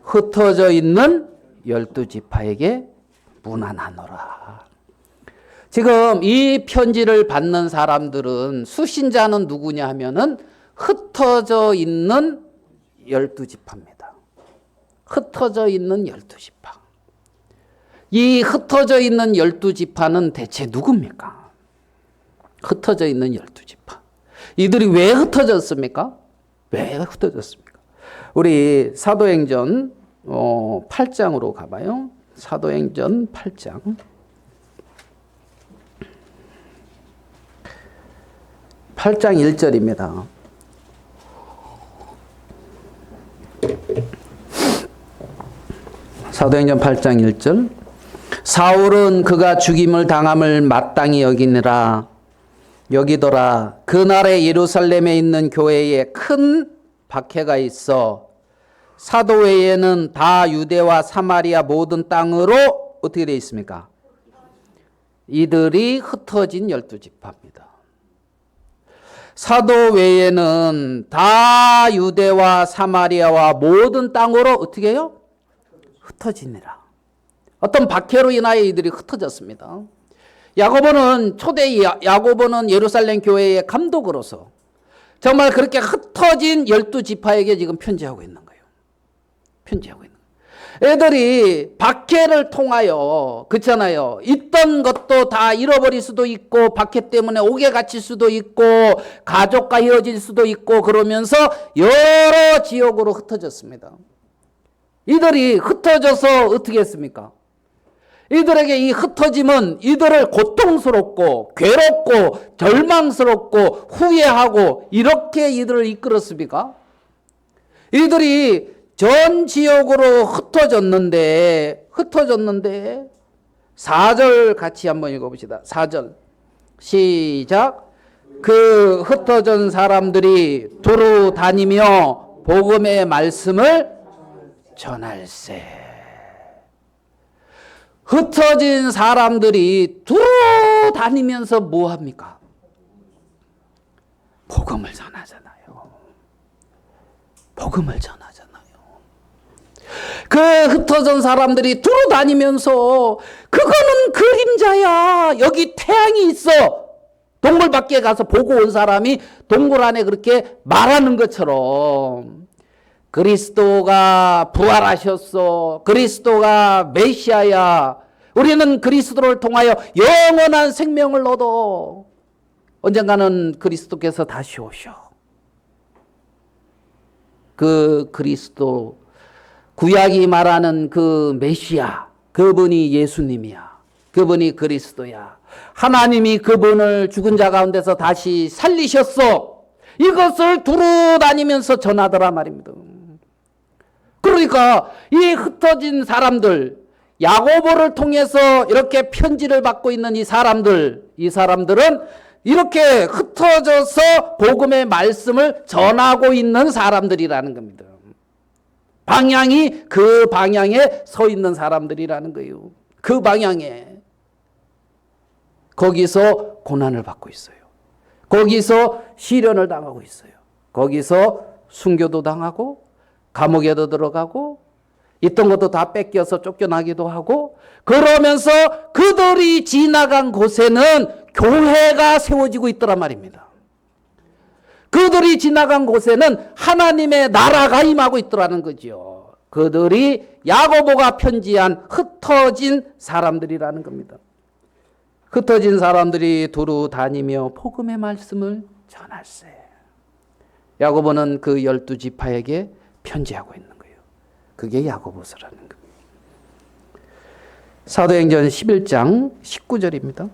흩어져 있는 12지파에게 문안하노라. 지금 이 편지를 받는 사람들은 수신자는 누구냐 하면은 흩어져 있는 12지파입니다. 흩어져 있는 12지파. 이 흩어져 있는 12지파는 대체 누굽니까? 흩어져 있는 12지파. 이들이 왜 흩어졌습니까? 왜 흩어졌습니까? 우리 사도행전 8장으로 가봐요. 사도행전 8장. 8장 1절입니다. 사도행전 8장 1절. 사울은 그가 죽임을 당함을 마땅히 여기더라. 그날에 예루살렘에 있는 교회에 큰 박해가 있어 사도 외에는 다 유대와 사마리아 모든 땅으로 어떻게 되어 있습니까? 이들이 흩어진 12지파입니다. 사도 외에는 다 유대와 사마리아와 모든 땅으로 어떻게 해요? 흩어지니라. 어떤 박해로 인하여 이들이 흩어졌습니다. 야고보는 초대 야고보는 예루살렘 교회의 감독으로서 정말 그렇게 흩어진 12지파에게 지금 편지하고 있는 거예요. 편지하고 있는 거예요. 애들이 박해를 통하여 그렇잖아요. 있던 것도 다 잃어버릴 수도 있고 박해 때문에 옥에 갇힐 수도 있고 가족과 헤어질 수도 있고 그러면서 여러 지역으로 흩어졌습니다. 이들이 흩어져서 어떻게 했습니까? 이들에게 이 흩어짐은 이들을 고통스럽고 괴롭고 절망스럽고 후회하고 이렇게 이들을 이끌었습니까? 이들이 전 지역으로 흩어졌는데 4절 같이 한번 읽어봅시다. 4절 시작. 그 흩어진 사람들이 두루 다니며 복음의 말씀을 전할세. 흩어진 사람들이 두루 다니면서 뭐 합니까? 복음을 전하잖아요. 복음을 전하잖아요. 그 흩어진 사람들이 두루 다니면서 그거는 그림자야. 여기 태양이 있어. 동굴 밖에 가서 보고 온 사람이 동굴 안에 그렇게 말하는 것처럼 그리스도가 부활하셨어. 그리스도가 메시아야. 우리는 그리스도를 통하여 영원한 생명을 얻어. 언젠가는 그리스도께서 다시 오셔. 그 그리스도, 구약이 말하는 그 메시아, 그분이 예수님이야. 그분이 그리스도야. 하나님이 그분을 죽은 자 가운데서 다시 살리셨어. 이것을 두루 다니면서 전하더라 말입니다. 그러니까 이 흩어진 사람들, 야고보를 통해서 이렇게 편지를 받고 있는 이 사람들은 이렇게 흩어져서 복음의 말씀을 전하고 있는 사람들이라는 겁니다. 방향이 그 방향에 서 있는 사람들이라는 거예요. 그 방향에. 거기서 고난을 받고 있어요. 거기서 시련을 당하고 있어요. 거기서 순교도 당하고 감옥에도 들어가고 있던 것도 다 뺏겨서 쫓겨나기도 하고 그러면서 그들이 지나간 곳에는 교회가 세워지고 있더란 말입니다. 그들이 지나간 곳에는 하나님의 나라가 임하고 있더라는 거죠. 그들이 야고보가 편지한 흩어진 사람들이라는 겁니다. 흩어진 사람들이 두루 다니며 복음의 말씀을 전할세. 야고보는 그 12지파에게 편지하고 있는 거예요. 그게 야고보서라는 겁니다. 사도행전 11장 19절입니다.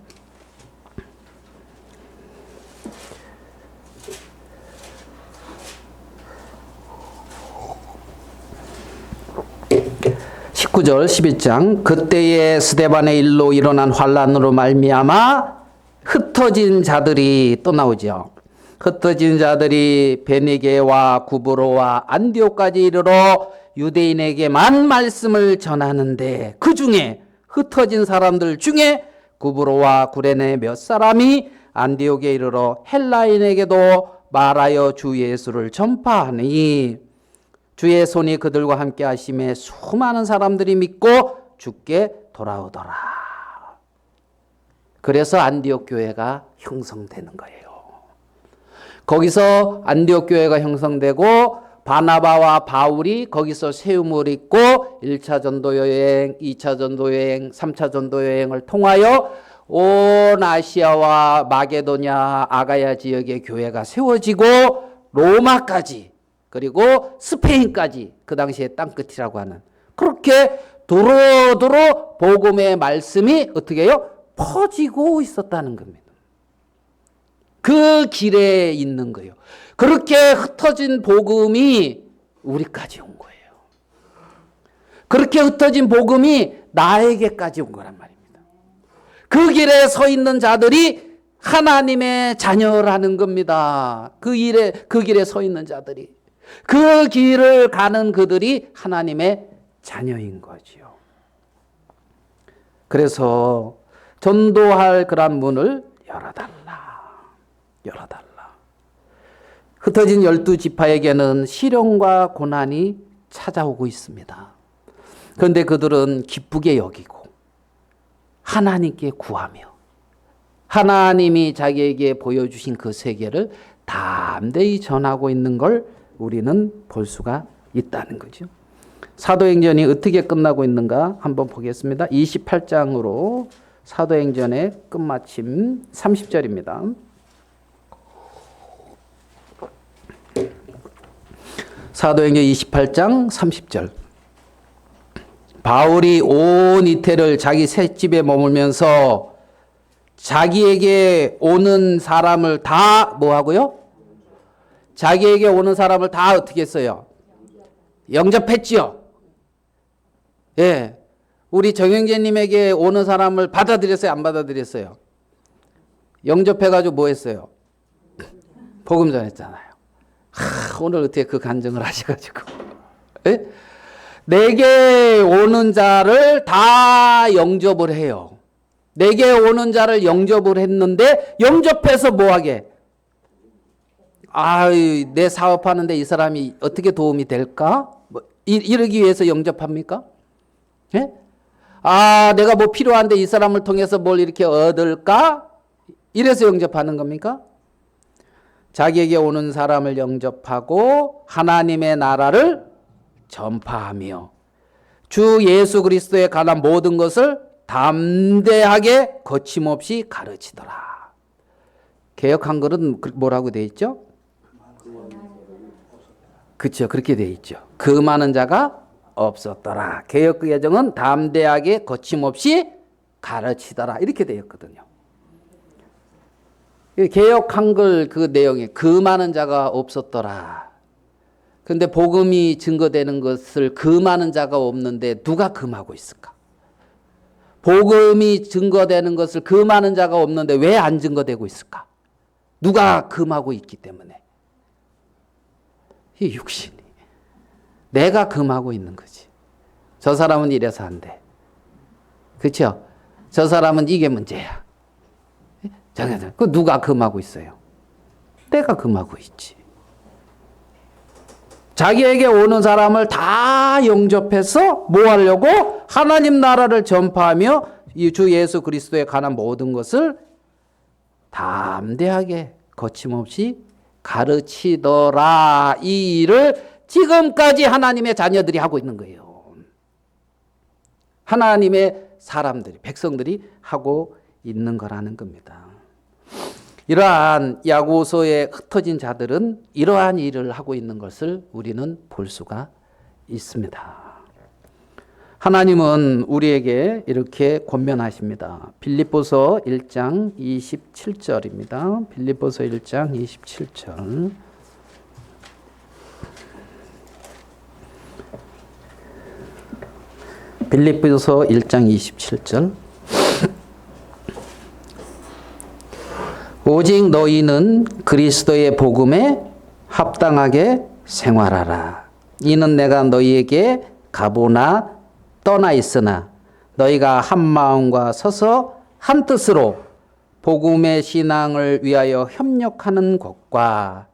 (19절) 11장 그때에 스데반의 일로 일어난 환란으로 말미암아 흩어진 자들이 또 나오죠. 흩어진 자들이 베니게와 구브로와 안디옥까지 이르러 유대인에게만 말씀을 전하는데 그 중에 흩어진 사람들 중에 구브로와 구레네 몇 사람이 안디옥에 이르러 헬라인에게도 말하여 주 예수를 전파하니 주의 손이 그들과 함께 하심에 수많은 사람들이 믿고 주께 돌아오더라. 그래서 안디옥 교회가 형성되는 거예요. 거기서 안디옥 교회가 형성되고 바나바와 바울이 거기서 세움을 입고 1차 전도 여행, 2차 전도 여행, 3차 전도 여행을 통하여 온 아시아와 마게도냐, 아가야 지역의 교회가 세워지고 로마까지 그리고 스페인까지 그 당시에 땅끝이라고 하는 그렇게 도로도로 복음의 말씀이 어떻게 해요? 퍼지고 있었다는 겁니다. 그 길에 있는 거예요. 그렇게 흩어진 복음이 우리까지 온 거예요. 그렇게 흩어진 복음이 나에게까지 온 거란 말입니다. 그 길에 서 있는 자들이 하나님의 자녀라는 겁니다. 그 길에 서 있는 자들이, 그 길을 가는 그들이 하나님의 자녀인 거지요. 그래서 전도할 그런 문을 열어달라. 흩어진 12지파에게는 시련과 고난이 찾아오고 있습니다. 그런데 그들은 기쁘게 여기고 하나님께 구하며 하나님이 자기에게 보여주신 그 세계를 담대히 전하고 있는 걸 우리는 볼 수가 있다는 거죠. 사도행전이 어떻게 끝나고 있는가 한번 보겠습니다. 28장으로 사도행전의 끝마침 30절입니다. 사도행전 28장 30절. 바울이 온 이태를 자기 셋집에 머물면서 자기에게 오는 사람을 다 뭐하고요? 자기에게 오는 사람을 다 어떻게 했어요? 영접했지요. 예, 우리 정영재님에게 오는 사람을 받아들였어요? 안 받아들였어요? 영접해가지고 뭐 했어요? 복음 전했잖아요. 오늘 어떻게 그 간증을 하셔가지고. 예? 내게 오는 자를 다 영접을 해요. 내게 오는 자를 영접을 했는데 영접해서 뭐하게? 내 사업하는데 이 사람이 어떻게 도움이 될까? 이러기 위해서 영접합니까? 예? 내가 뭐 필요한데 이 사람을 통해서 뭘 이렇게 얻을까? 이래서 영접하는 겁니까? 자기에게 오는 사람을 영접하고 하나님의 나라를 전파하며 주 예수 그리스도에 관한 모든 것을 담대하게 거침없이 가르치더라. 개역 한글은 뭐라고 돼 있죠? 그렇죠. 그렇게 돼 있죠. 그 많은 자가 없었더라. 개역 개정은 담대하게 거침없이 가르치더라. 이렇게 되어 있거든요. 개역 한글 그 내용에 그 많은 자가 없었더라. 그런데 복음이 증거되는 것을 그 많은 자가 없는데 누가 금하고 있을까? 복음이 증거되는 것을 그 많은 자가 없는데 왜 안 증거되고 있을까? 누가 금하고 있기 때문에. 이 육신이. 내가 금하고 있는 거지. 저 사람은 이래서 안 돼. 그렇죠? 저 사람은 이게 문제야. 그 누가 금하고 있어요? 내가 금하고 있지. 자기에게 오는 사람을 다 영접해서 뭐 하려고? 하나님 나라를 전파하며 이 주 예수 그리스도에 관한 모든 것을 담대하게 거침없이 가르치더라. 이 일을 지금까지 하나님의 자녀들이 하고 있는 거예요. 하나님의 사람들이, 백성들이 하고 있는 거라는 겁니다. 이러한 야고보서에 흩어진 자들은 이러한 일을 하고 있는 것을 우리는 볼 수가 있습니다. 하나님은 우리에게 이렇게 권면하십니다. 빌립보서 1장 27절입니다. 빌립보서 1장 27절. 빌립보서 1장 27절. 오직 너희는 그리스도의 복음에 합당하게 생활하라. 이는 내가 너희에게 가보나 떠나 있으나 너희가 한 마음과 서서 한 뜻으로 복음의 신앙을 위하여 협력하는 것과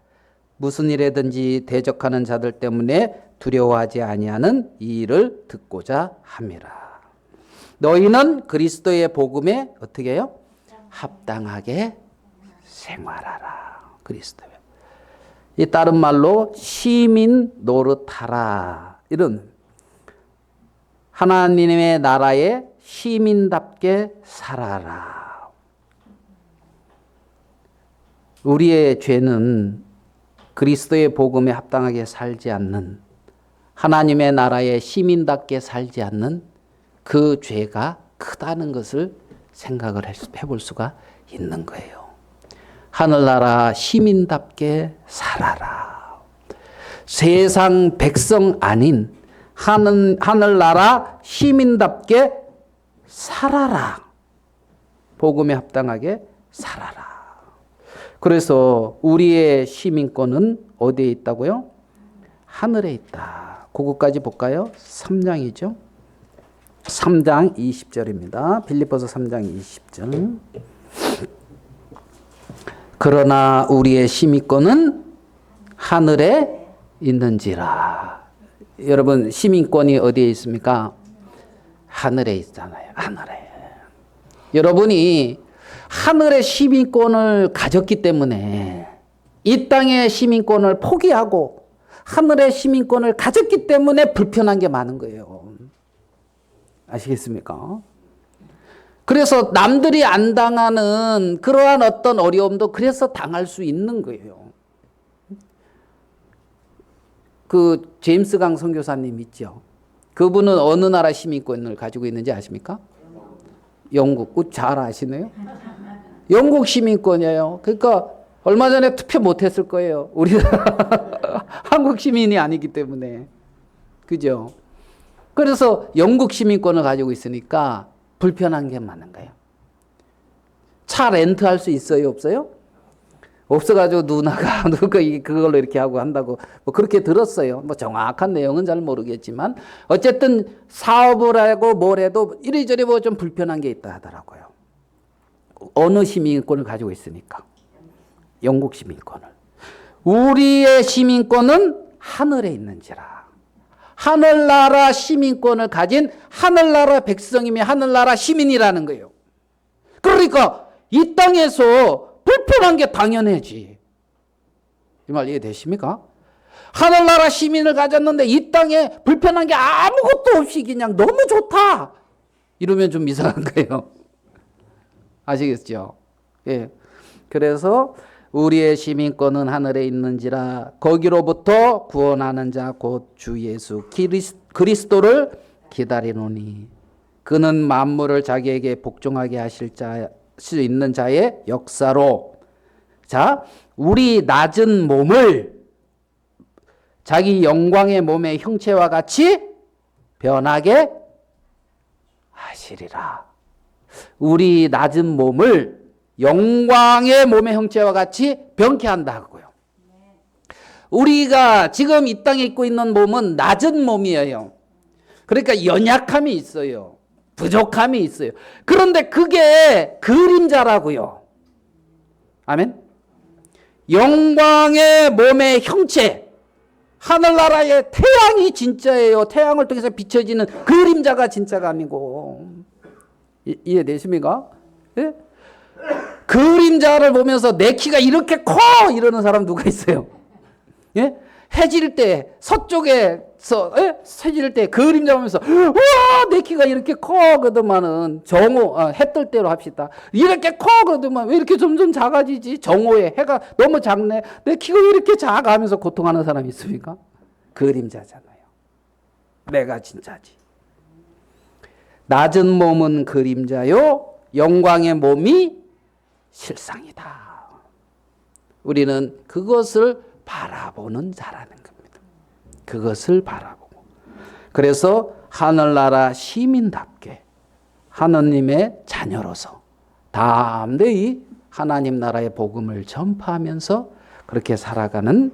무슨 일에든지 대적하는 자들 때문에 두려워하지 아니하는 이 일을 듣고자 함이라. 너희는 그리스도의 복음에 어떻게 해요? 합당하게 생활하라. 그리스도에. 이 다른 말로 시민 노릇하라. 이런 하나님의 나라의 시민답게 살아라. 우리의 죄는 그리스도의 복음에 합당하게 살지 않는, 하나님의 나라의 시민답게 살지 않는 그 죄가 크다는 것을 생각을 해볼 수가 있는 거예요. 하늘나라 시민답게 살아라. 세상 백성 아닌 하늘나라 시민답게 살아라. 복음에 합당하게 살아라. 그래서 우리의 시민권은 어디에 있다고요? 하늘에 있다. 그거까지 볼까요? 3장이죠. 3장 20절입니다. 빌립보서 3장 20절. 그러나 우리의 시민권은 하늘에 있는지라. 여러분, 시민권이 어디에 있습니까? 하늘에 있잖아요. 하늘에. 여러분이 하늘의 시민권을 가졌기 때문에 이 땅의 시민권을 포기하고 하늘의 시민권을 가졌기 때문에 불편한 게 많은 거예요. 아시겠습니까? 그래서 남들이 안 당하는 그러한 어떤 어려움도 그래서 당할 수 있는 거예요. 그 제임스 강 선교사님 있죠. 그분은 어느 나라 시민권을 가지고 있는지 아십니까? 영국. 잘 아시네요. 영국 시민권이에요. 그러니까 얼마 전에 투표 못했을 거예요. 우리나라 한국 시민이 아니기 때문에. 그죠? 그래서 영국 시민권을 가지고 있으니까 불편한 게 많은 거예요. 차 렌트할 수 있어요? 없어요? 없어가지고 누나가 그걸로 이렇게 하고 한다고 뭐 그렇게 들었어요. 뭐 정확한 내용은 잘 모르겠지만 어쨌든 사업을 하고 뭘 해도 이리저리 뭐 좀 불편한 게 있다 하더라고요. 어느 시민권을 가지고 있으니까. 영국 시민권을. 우리의 시민권은 하늘에 있는지라. 하늘나라 시민권을 가진 하늘나라 백성이며 하늘나라 시민이라는 거예요. 그러니까 이 땅에서 불편한 게 당연하지. 이 말 이해되십니까? 하늘나라 시민을 가졌는데 이 땅에 불편한 게 아무것도 없이 그냥 너무 좋다. 이러면 좀 이상한 거예요. 아시겠죠? 예. 그래서 우리의 시민권은 하늘에 있는지라 거기로부터 구원하는 자 곧 주 예수 그리스도를 기다리노니 그는 만물을 자기에게 복종하게 하실 수 있는 자의 역사로 자 우리 낮은 몸을 자기 영광의 몸의 형체와 같이 변하게 하시리라. 우리 낮은 몸을 영광의 몸의 형체와 같이 변케 한다고요. 우리가 지금 이 땅에 입고 있는 몸은 낮은 몸이에요. 그러니까 연약함이 있어요. 부족함이 있어요. 그런데 그게 그림자라고요. 아멘. 영광의 몸의 형체, 하늘나라의 태양이 진짜예요. 태양을 통해서 비춰지는 그림자가 진짜가 아니고. 이해되십니까? 예? 그림자를 보면서 내 키가 이렇게 커 이러는 사람 누가 있어요? 예? 해질 때 서쪽에서 해질 때 그림자 보면서 우와 내 키가 이렇게 커 그러더만은 해 뜰 때로 합시다. 이렇게 커 그러더만 왜 이렇게 점점 작아지지? 정오에 해가 너무 작네. 내 키가 왜 이렇게 작아 하면서 고통하는 사람이 있습니까? 그림자잖아요. 내가 진짜지. 낮은 몸은 그림자요 영광의 몸이 실상이다. 우리는 그것을 바라보는 자라는 겁니다. 그것을 바라보고. 그래서 하늘나라 시민답게 하느님의 자녀로서 담대히 하나님 나라의 복음을 전파하면서 그렇게 살아가는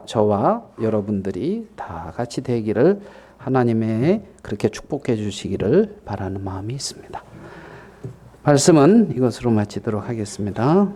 저와 여러분들이 다 같이 되기를 하나님의 그렇게 축복해 주시기를 바라는 마음이 있습니다. 말씀은 이것으로 마치도록 하겠습니다.